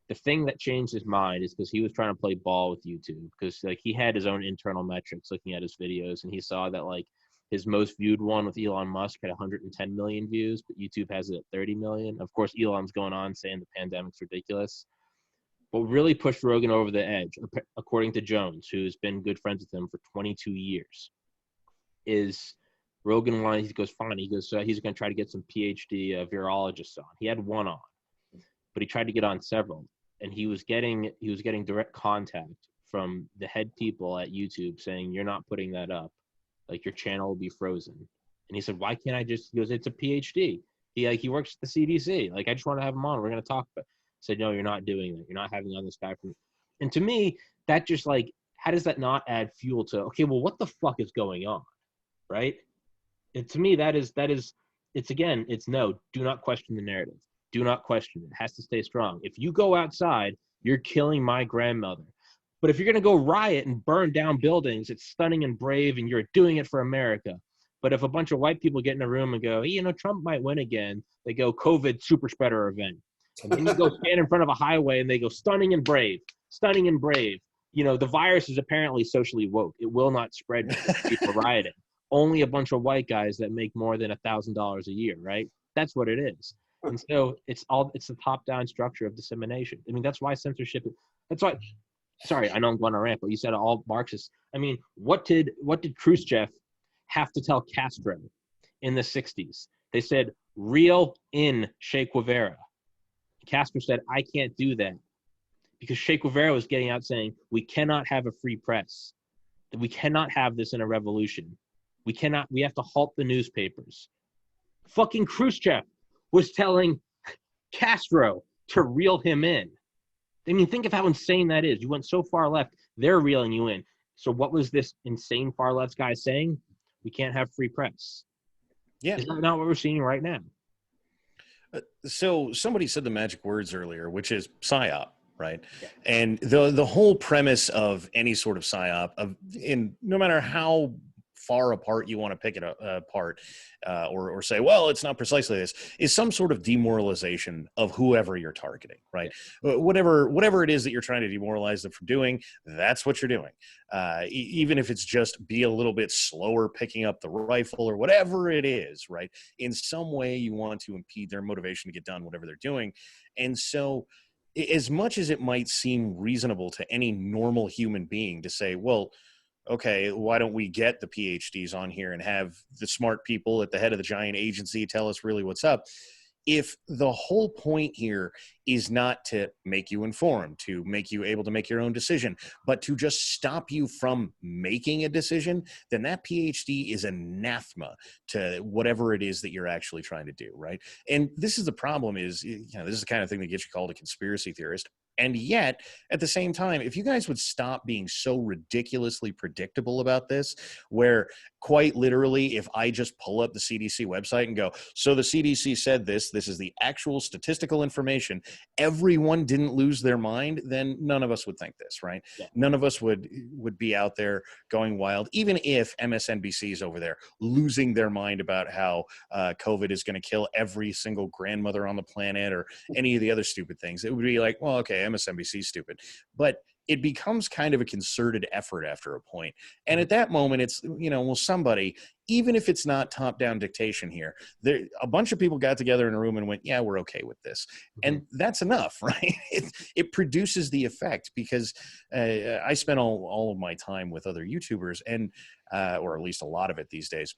the thing that changed his mind is because he was trying to play ball with YouTube, because, like, he had his own internal metrics looking at his videos, and he saw that, like, his most viewed one with Elon Musk had 110 million views, but YouTube has it at 30 million. Of course, Elon's going on saying the pandemic's ridiculous. What really pushed Rogan over the edge, according to Jones, who's been good friends with him for 22 years, is Rogan wanted, he goes, fine. He goes, so he's going to try to get some PhD virologists on. He had one on, but he tried to get on several. And he was getting direct contact from the head people at YouTube saying, you're not putting that up. Like, your channel will be frozen. And he said, why can't I just, he goes, it's a PhD. He works at the CDC. Like, I just want to have him on. We're going to talk about it. Said, no, you're not doing that. You're not having on this guy from. And to me, that just, like, how does that not add fuel to, okay, well, what the fuck is going on? Right? And to me, it's no, do not question the narrative. Do not question it. It has to stay strong. If you go outside, you're killing my grandmother. But if you're going to go riot and burn down buildings, it's stunning and brave, and you're doing it for America. But if a bunch of white people get in a room and go, hey, Trump might win again, they go, COVID super spreader event. And then you go stand in front of a highway and they go, stunning and brave, stunning and brave. The virus is apparently socially woke. It will not spread because people rioting. Only a bunch of white guys that make more than $1,000 a year, right? That's what it is. And so it's the top-down structure of dissemination. I mean, that's why censorship. That's why. Sorry, I know I'm going on a rant, but you said all Marxists. I mean, what did Khrushchev have to tell Castro in the 60s? They said, reel in Che Guevara. Castro said, I can't do that, because Che Guevara was getting out saying, we cannot have a free press. We cannot have this in a revolution. We have to halt the newspapers. Fucking Khrushchev was telling Castro to reel him in. I mean, think of how insane that is. You went so far left, they're reeling you in. So what was this insane far left guy saying? We can't have free press. Yeah. Is that not what we're seeing right now? So somebody said the magic words earlier, which is PSYOP, right? Yeah. And the whole premise of any sort of PSYOP, no matter how far apart you want to pick it apart, or say, well, it's not precisely this, is some sort of demoralization of whoever you're targeting, right? Yeah. Whatever it is that you're trying to demoralize them from doing, that's what you're doing. Even if it's just be a little bit slower picking up the rifle or whatever it is, right? In some way you want to impede their motivation to get done whatever they're doing. And so as much as it might seem reasonable to any normal human being to say, well, okay, why don't we get the PhDs on here and have the smart people at the head of the giant agency tell us really what's up? If the whole point here is not to make you informed, to make you able to make your own decision, but to just stop you from making a decision, then that PhD is anathema to whatever it is that you're actually trying to do, right? And this is the problem is, this is the kind of thing that gets you called a conspiracy theorist. And yet, at the same time, if you guys would stop being so ridiculously predictable about this, where quite literally, if I just pull up the CDC website and go, so the CDC said this is the actual statistical information, everyone didn't lose their mind, then none of us would think this, right? Yeah. None of us would be out there going wild, even if MSNBC is over there losing their mind about how COVID is going to kill every single grandmother on the planet or any of the other stupid things. It would be like, well, okay, MSNBC is stupid. But it becomes kind of a concerted effort after a point. And at that moment, it's, well, somebody, even if it's not top-down dictation here, a bunch of people got together in a room and went, yeah, we're okay with this. And that's enough, right? It produces the effect, because I spend all of my time with other YouTubers, and or at least a lot of it these days.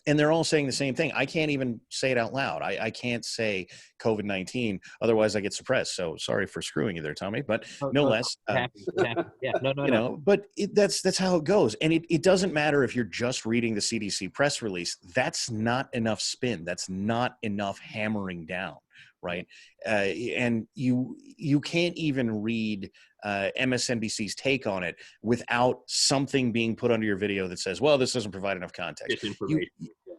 And they're all saying the same thing. I can't even say it out loud. I can't say COVID-19, otherwise I get suppressed. So sorry for screwing you there, Tommy, but no less. Yeah, no. But that's how it goes. And it doesn't matter if you're just reading the CDC press release. That's not enough spin. That's not enough hammering down, right? And you can't even read MSNBC's take on it without something being put under your video that says, well, this doesn't provide enough context.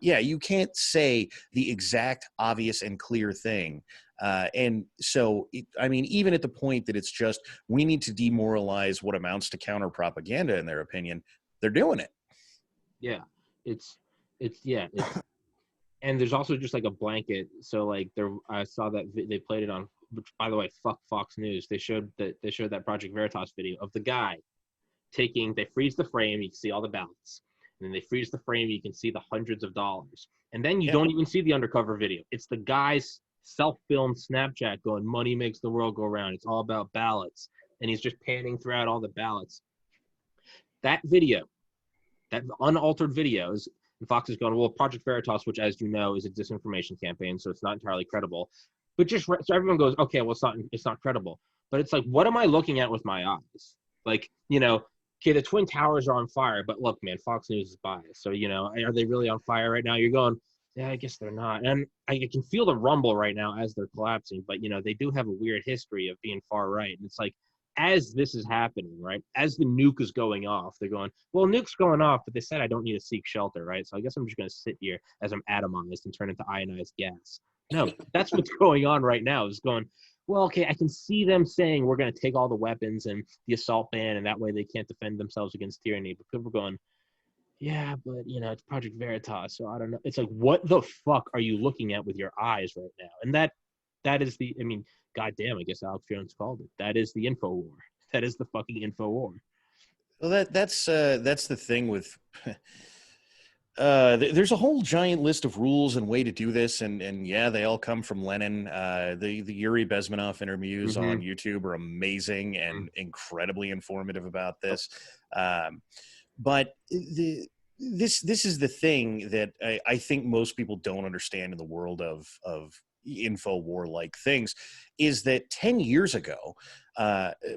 You can't say the exact obvious and clear thing. And so, even at the point that it's just, we need to demoralize what amounts to counter propaganda, in their opinion, they're doing it. Yeah. And there's also just like a blanket. So like I saw that they played it on, which, by the way, fuck Fox News. They showed that Project Veritas video of the guy they freeze the frame, you can see all the ballots. And then they freeze the frame, you can see the hundreds of dollars. And then you don't even see the undercover video. It's the guy's self-filmed Snapchat going, money makes the world go round. It's all about ballots. And he's just panning throughout all the ballots. That video, that unaltered videos, and Fox is going, well, Project Veritas, which, as you know, is a disinformation campaign, so it's not entirely credible. But so everyone goes, okay, well, it's not credible. But it's like, what am I looking at with my eyes? Like, okay, the Twin Towers are on fire, but look, man, Fox News is biased. So, are they really on fire right now? You're going, yeah, I guess they're not. And I can feel the rumble right now as they're collapsing. But, they do have a weird history of being far right. And it's like, as this is happening, right, as the nuke is going off, they're going, well, nuke's going off, but they said I don't need to seek shelter, right? So I guess I'm just going to sit here as I'm atomized and turn into ionized gas. No, that's what's going on right now, is going, well, okay, I can see them saying we're going to take all the weapons and the assault ban, and that way they can't defend themselves against tyranny. But people are going, yeah, but, it's Project Veritas, so I don't know. It's like, what the fuck are you looking at with your eyes right now? And that is the, goddamn, I guess Alex Jones called it. That is the info war. That is the fucking info war. Well, that's the thing with there's a whole giant list of rules and way to do this, and yeah, they all come from Lenin. The Yuri Bezmenov interviews on YouTube are amazing and incredibly informative about this. But this is the thing that I think most people don't understand in the world of info war like things, is that 10 years ago,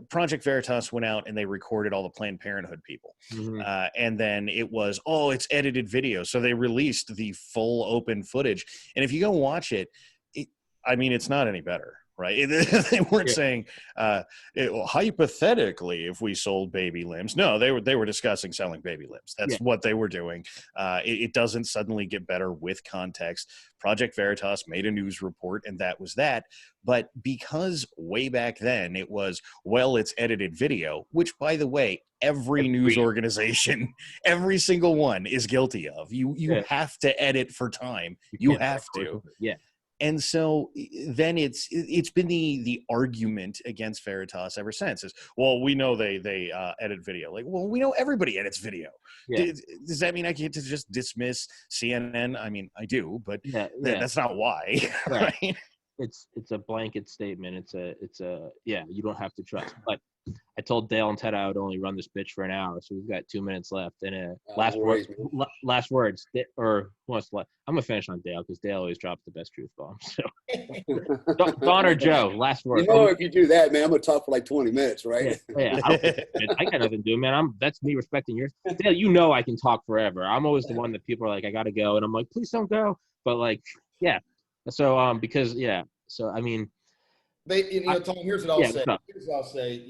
Project Veritas went out and they recorded all the Planned Parenthood people. And then it was, it's edited video. So they released the full open footage. And if you go watch it, it's not any better. Right? They weren't saying, hypothetically, if we sold baby limbs. No, they were discussing selling baby limbs. That's what they were doing. It doesn't suddenly get better with context. Project Veritas made a news report, and that was that. But because way back then it was, well, it's edited video, which, by the way, every news organization, every single one is guilty of. You have to edit for time. You have to. Yeah. And so then it's been the argument against Veritas ever since is, well, we know they edit video. Like, well, we know everybody edits video. Yeah. Does that mean I get to just dismiss CNN? I do, but that's not why. Right? It's a blanket statement. It's a you don't have to trust. But I told Dale and Ted I would only run this bitch for an hour, so we've got 2 minutes left. And last words, or who wants to? I'm gonna finish on Dale because Dale always drops the best truth bombs. So, Don or Joe, last word. If you do that, man, I'm gonna talk for like 20 minutes, right? Yeah. I got nothing to do, man. That's me respecting yours. Dale, I can talk forever. I'm always the one that people are like, I gotta go, and I'm like, please don't go. But like, yeah. So because so Tom, here's what I'll say. Here's what I'll say.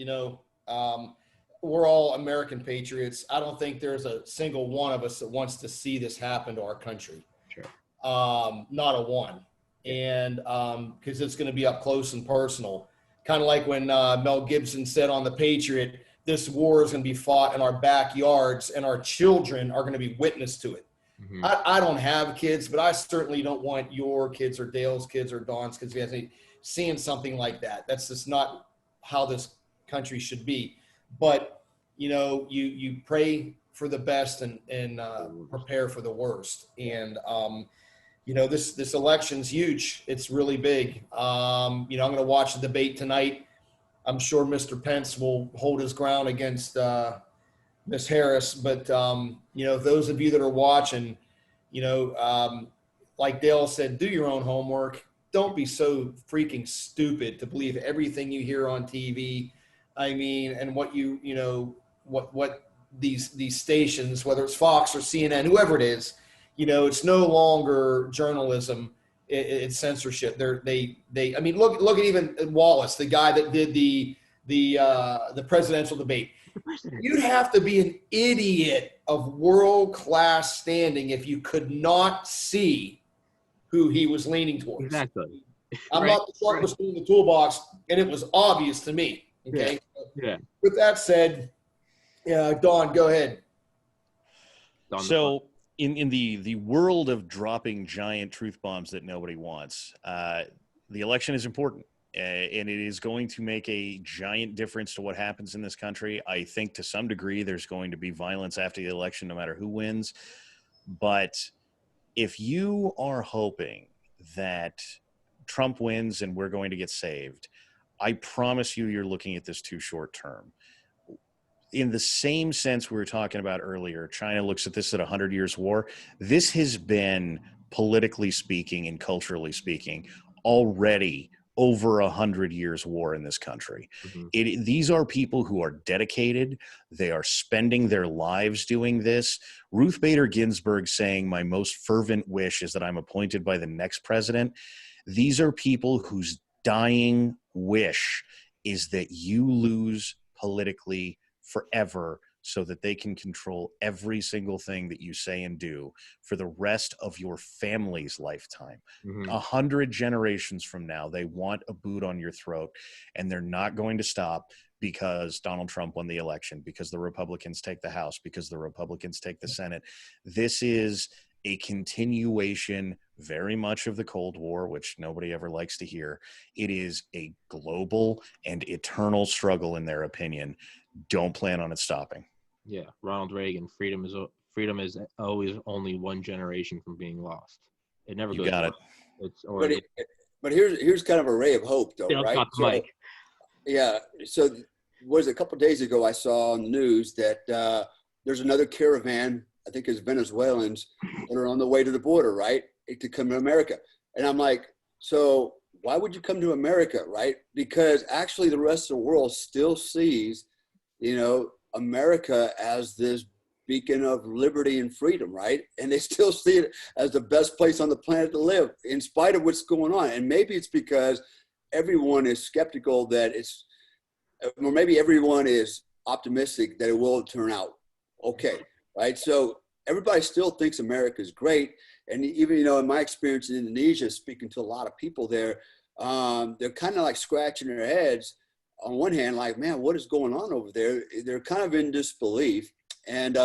We're all American patriots. I don't think there's a single one of us that wants to see this happen to our country. Sure. Not a one. And because it's going to be up close and personal. Kind of like when Mel Gibson said on The Patriot, this war is going to be fought in our backyards and our children are going to be witness to it. Mm-hmm. I don't have kids, but I certainly don't want your kids or Dale's kids or Dawn's kids seeing something like that. That's just not how this country should be. But, you pray for the best and prepare for the worst. And, this election's huge. It's really big. I'm going to watch the debate tonight. I'm sure Mr. Pence will hold his ground against Ms. Harris. But, those of you that are watching, like Dale said, do your own homework. Don't be so freaking stupid to believe everything you hear on TV. And what what these stations, whether it's Fox or CNN, whoever it is, it's no longer journalism. It's censorship. Look at even Wallace, the guy that did the presidential debate. You'd have to be an idiot of world-class standing if you could not see who he was leaning towards. Exactly. I'm not the sharpest tool in the toolbox, and it was obvious to me. Okay. Yeah. With that said, Dawn, go ahead. So in the world of dropping giant truth bombs that nobody wants, the election is important. And it is going to make a giant difference to what happens in this country. I think to some degree there's going to be violence after the election, no matter who wins. But if you are hoping that Trump wins and we're going to get saved, I promise you're looking at this too short term. In the same sense we were talking about earlier, China looks at this at 100 years war. This has been, politically speaking and culturally speaking, already over 100 years war in this country. Mm-hmm. These are people who are dedicated. They are spending their lives doing this. Ruth Bader Ginsburg saying, "My most fervent wish is that I'm appointed by the next president." These are people whose dying wish is that you lose politically forever so that they can control every single thing that you say and do for the rest of your family's lifetime. 100 generations from now, they want a boot on your throat, and they're not going to stop because Donald Trump won the election, because the Republicans take the House, because the Republicans take the Senate. This is a continuation very much of the Cold War, which nobody ever likes to hear. It is a global and eternal struggle, in their opinion. Don't plan on it stopping. Yeah, Ronald Reagan, freedom is always only one generation from being lost. It never goes. You got it. It's already. But here's kind of a ray of hope, though, right? Yeah. So was a couple of days ago I saw on the news that there's another caravan. I think it's Venezuelans that are on the way to the border, right, to come to America. And I'm like, so why would you come to America, right? Because actually the rest of the world still sees, America as this beacon of liberty and freedom, right? And they still see it as the best place on the planet to live in spite of what's going on. And maybe it's because everyone is skeptical that or maybe everyone is optimistic that it will turn out okay, right? So everybody still thinks America is great. And even, in my experience in Indonesia, speaking to a lot of people there, they're kind of like scratching their heads on one hand, like, man, what is going on over there? They're kind of in disbelief. And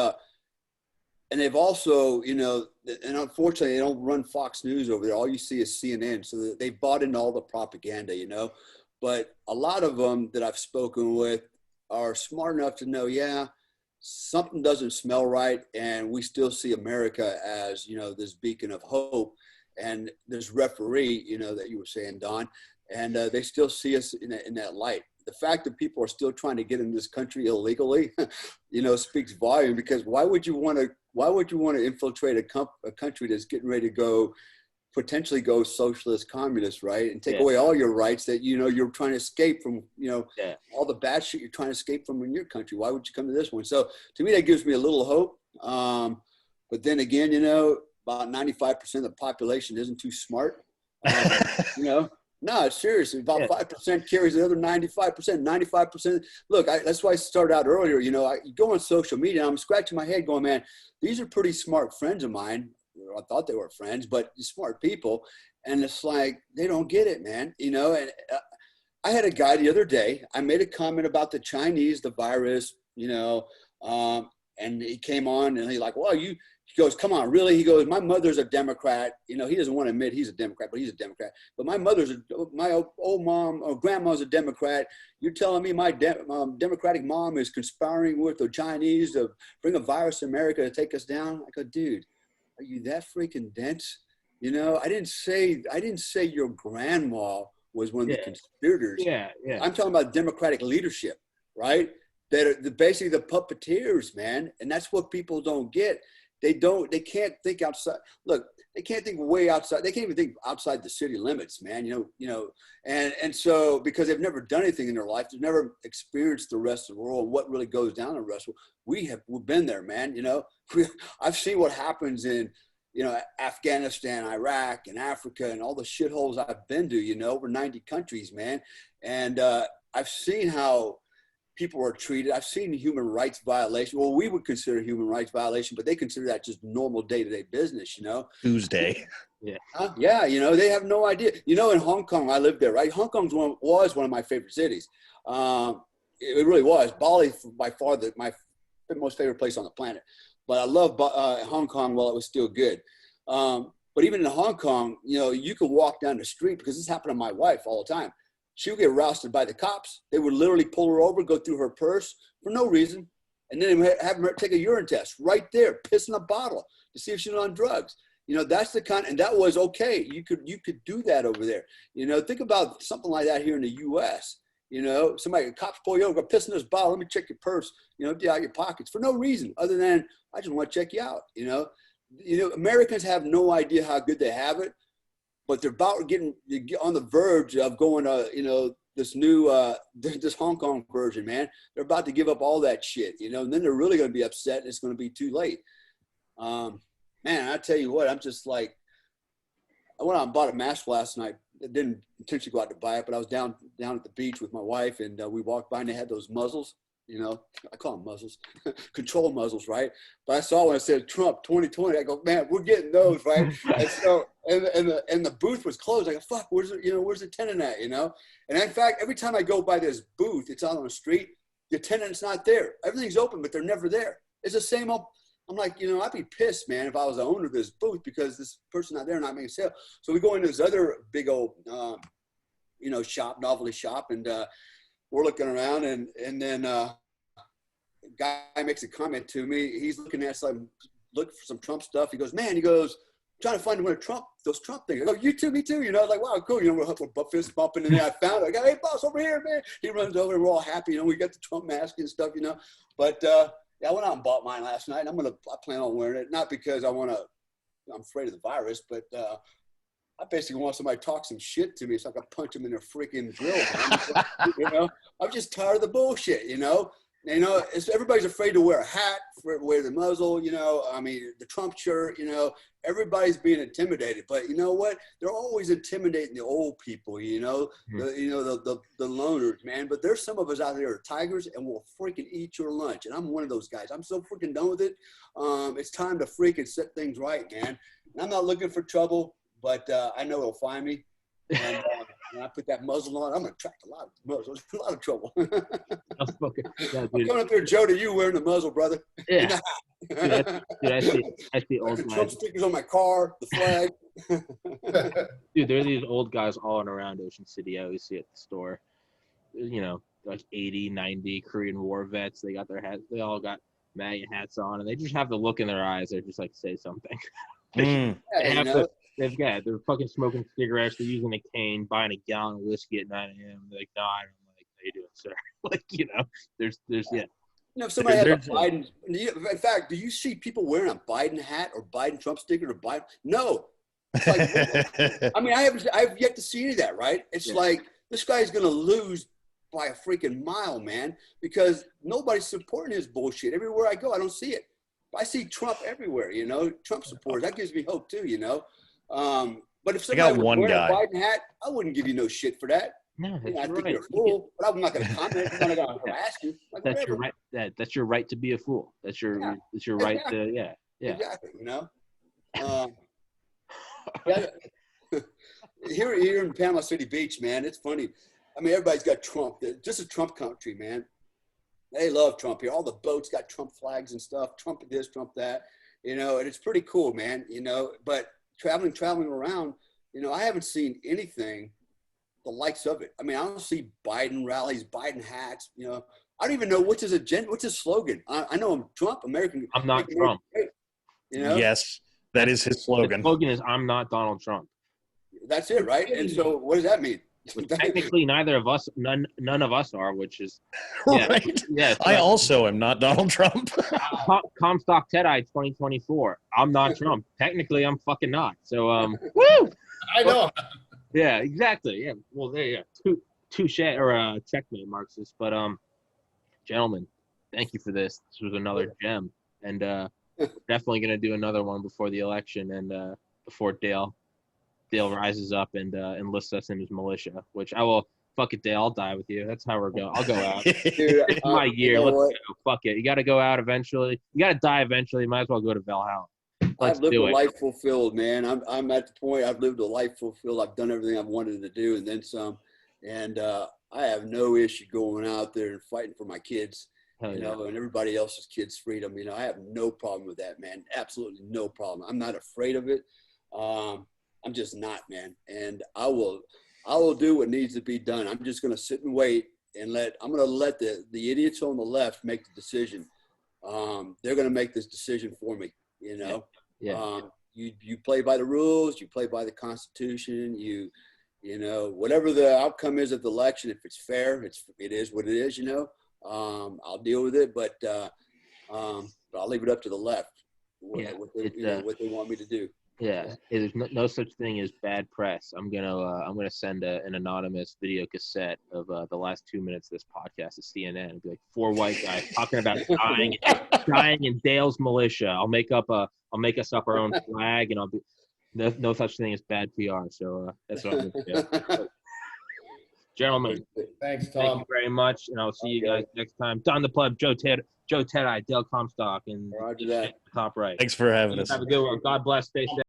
they've also, and unfortunately, they don't run Fox News over there. All you see is CNN. So they've bought into all the propaganda, But a lot of them that I've spoken with are smart enough to know, something doesn't smell right. And we still see America as, this beacon of hope. And this referee, that you were saying, Don, and they still see us in that light. The fact that people are still trying to get in this country illegally, speaks volume, because why would you want to infiltrate a country that's getting ready to potentially go socialist, communist, right? And take away all your rights that, you're trying to escape from, all the bad shit you're trying to escape from in your country. Why would you come to this one? So to me, that gives me a little hope. But then again, about 95% of the population isn't too smart, No, seriously, about 5% carries the other 95%, 95%. Look, that's why I started out earlier. You know, I go on social media, I'm scratching my head going, man, these are pretty smart friends of mine. I thought they were friends, but smart people. And it's like, they don't get it, man. You know, and I had a guy the other day, I made a comment about the Chinese, the virus, you know, and he came on and he's like, well, he goes, come on, really? He goes, my mother's a Democrat. You know, he doesn't want to admit he's a Democrat, but he's a Democrat. But my old mom or grandma's a Democrat. You're telling me my Democratic mom is conspiring with the Chinese to bring a virus to America to take us down? I go, dude, are you that freaking dense? You know, I didn't say your grandma was one of the conspirators. Yeah. I'm talking about Democratic leadership, right? That are basically the puppeteers, man. And that's what people don't get. They can't think outside. Look, they can't think way outside. They can't even think outside the city limits, man. You know, and so because they've never done anything in their life, they've never experienced the rest of the world, what really goes down in the rest of the world. We've been there, man. You know, I've seen what happens in, you know, Afghanistan, Iraq, and Africa, and all the shitholes I've been to. You know, over 90 countries, man. And I've seen how people are treated. I've seen human rights violation. Well, we would consider human rights violation, but they consider that just normal day-to-day business, you know. Tuesday. Yeah. Yeah, you know, they have no idea. You know, in Hong Kong, I lived there, right? Hong Kong was one of my favorite cities. It really was. Bali, by far, my most favorite place on the planet. But I love Hong Kong while it was still good. But even in Hong Kong, you know, you could walk down the street, because this happened to my wife all the time. She would get rousted by the cops. They would literally pull her over, go through her purse for no reason, and then have her take a urine test right there, piss in a bottle to see if she's on drugs. You know, that's the kind, and that was okay. You could do that over there. You know, think about something like that here in the U.S. You know, cops pull you over, go piss in this bottle, let me check your purse, you know, empty out your pockets for no reason other than I just want to check you out. You know, Americans have no idea how good they have it. But they're about getting on the verge of going to, you know, this new, this Hong Kong version, man. They're about to give up all that shit, you know, and then they're really going to be upset and it's going to be too late. Man, I tell you what, I'm just like, I went out and bought a mask last night. I didn't intentionally go out to buy it, but I was down at the beach with my wife, and we walked by and they had those muzzles. You know, I call them muzzles, control muzzles, right? But I saw when it said Trump 2020, I go, man, we're getting those, right? And so, and the booth was closed. I go, fuck, where's the tenant at, you know? And in fact, every time I go by this booth, it's out on the street, the tenant's not there. Everything's open, but they're never there. It's the same old. I'm like, you know, I'd be pissed, man, if I was the owner of this booth because this person's not there, not making a sale. So we go into this other big old, you know, novelty shop, and we're looking around, and then guy makes a comment to me. He's looking for some Trump stuff. He goes, man, trying to find one of those Trump things. I go, you too, me too. You know, I was like, wow, cool. You know, we're fist bumping, and then I found it. I go, hey, boss, over here, man. He runs over, and we're all happy. You know, we got the Trump mask and stuff, you know. But yeah, I went out and bought mine last night. I plan on wearing it, not because I'm afraid of the virus, but I basically want somebody to talk some shit to me so I can punch them in their freaking grill, man. You know, I'm just tired of the bullshit, you know. You know, everybody's afraid to wear a hat, wear the muzzle, you know, I mean, the Trump shirt, you know, everybody's being intimidated. But you know what? They're always intimidating the old people, you know, the loners, man. But there's some of us out there who are tigers and will freaking eat your lunch. And I'm one of those guys. I'm so freaking done with it. It's time to freaking set things right, man. And I'm not looking for trouble, but I know it'll find me. And when I put that muzzle on, I'm going to attract a lot of trouble. I'm coming up there, Joe, to you wearing the muzzle, brother. Yeah. I see old guys. Trump stickers on my car, the flag. Dude, there are these old guys all around Ocean City. I always see at the store. You know, like 80, 90 Korean War vets. They got their hats. They all got MAGA hats on, and they just have the look in their eyes. They're just like, say something. They're fucking smoking cigarettes. They're using a cane, buying a gallon of whiskey at 9 a.m. They're like, no, I don't like, how you doing, sir? Like, you know, there's yeah. You know, if somebody has a Biden, in fact, do you see people wearing a Biden hat or Biden Trump sticker or Biden? No. Like, I mean, I have yet to see any of that, right? It's like, this guy's going to lose by a freaking mile, man, because nobody's supporting his bullshit. Everywhere I go, I don't see it. I see Trump everywhere, you know, Trump supporters. That gives me hope too, you know. But if I got somebody was one wearing guy. a Biden hat, I wouldn't give you no shit for that. No, that's I your think right. you're a fool, but I'm not going to comment. I'm not going to harass you. Like, That's whatever. your right. That's your right to be a fool. That's your right to yeah. Exactly. You know. Yeah. Here in Panama City Beach, man, it's funny. I mean, everybody's got Trump. This is Trump country, man. They love Trump here. All the boats got Trump flags and stuff. Trump this, Trump that. You know, and it's pretty cool, man. You know, but traveling around, you know, I haven't seen anything the likes of it. I mean, I don't see Biden rallies, Biden hats. You know, I don't even know what's his agenda, what's his slogan. I know I'm Trump, American. I'm not Trump. Great, you know? Yes, that is his slogan. The slogan is "I'm not Donald Trump." That's it, right? And so, what does that mean? Which technically, neither of us, none of us are. Which is Right. Yeah. I also am not Donald Trump. Comstock Ted-Eye 2024. I'm not Trump. Technically, I'm fucking not. So, woo! I know. Yeah, exactly. Yeah. Well, there you go. Touche or checkmate, Marxist. But gentlemen, thank you for this. This was another gem, and definitely gonna do another one before the election and before Dale rises up and enlists us in his militia. Which I will. Fuck it, Dale. I'll die with you. That's how we're going. I'll go out. Dude, It's my year. You know Let's go. Fuck it. You got to go out eventually. You got to die eventually. Might as well go to Valhalla. Let's I've lived do a it. life fulfilled, man. I'm at the point I've lived a life fulfilled. I've done everything I've wanted to do and then some. And I have no issue going out there and fighting for my kids, Hell you yeah. know, and everybody else's kids' freedom. You know, I have no problem with that, man. Absolutely no problem. I'm not afraid of it. I'm just not, man. And I will do what needs to be done. I'm just going to sit and wait and I'm going to let the idiots on the left make the decision. They're going to make this decision for me, you know. Yeah. You play by the rules, you play by the Constitution, you know, whatever the outcome is of the election, if it's fair, it is what it is, you know. I'll deal with it, but I'll leave it up to the left, what they want me to do. Yeah. There's no such thing as bad press. I'm gonna send an anonymous video cassette of the last 2 minutes of this podcast to CNN. It'll be like 4 white guys talking about dying in Dale's militia. I'll make us up our own flag, and I'll be no such thing as bad PR. So that's what I'm gonna do. Gentlemen, Thanks, Tom. thank you very much, and I'll see you guys next time. Don the Pleb, Joe Ted-Eye, Dale Comstock, and Roger that. top right. Thanks for having us. Have a good one. God bless. Stay safe.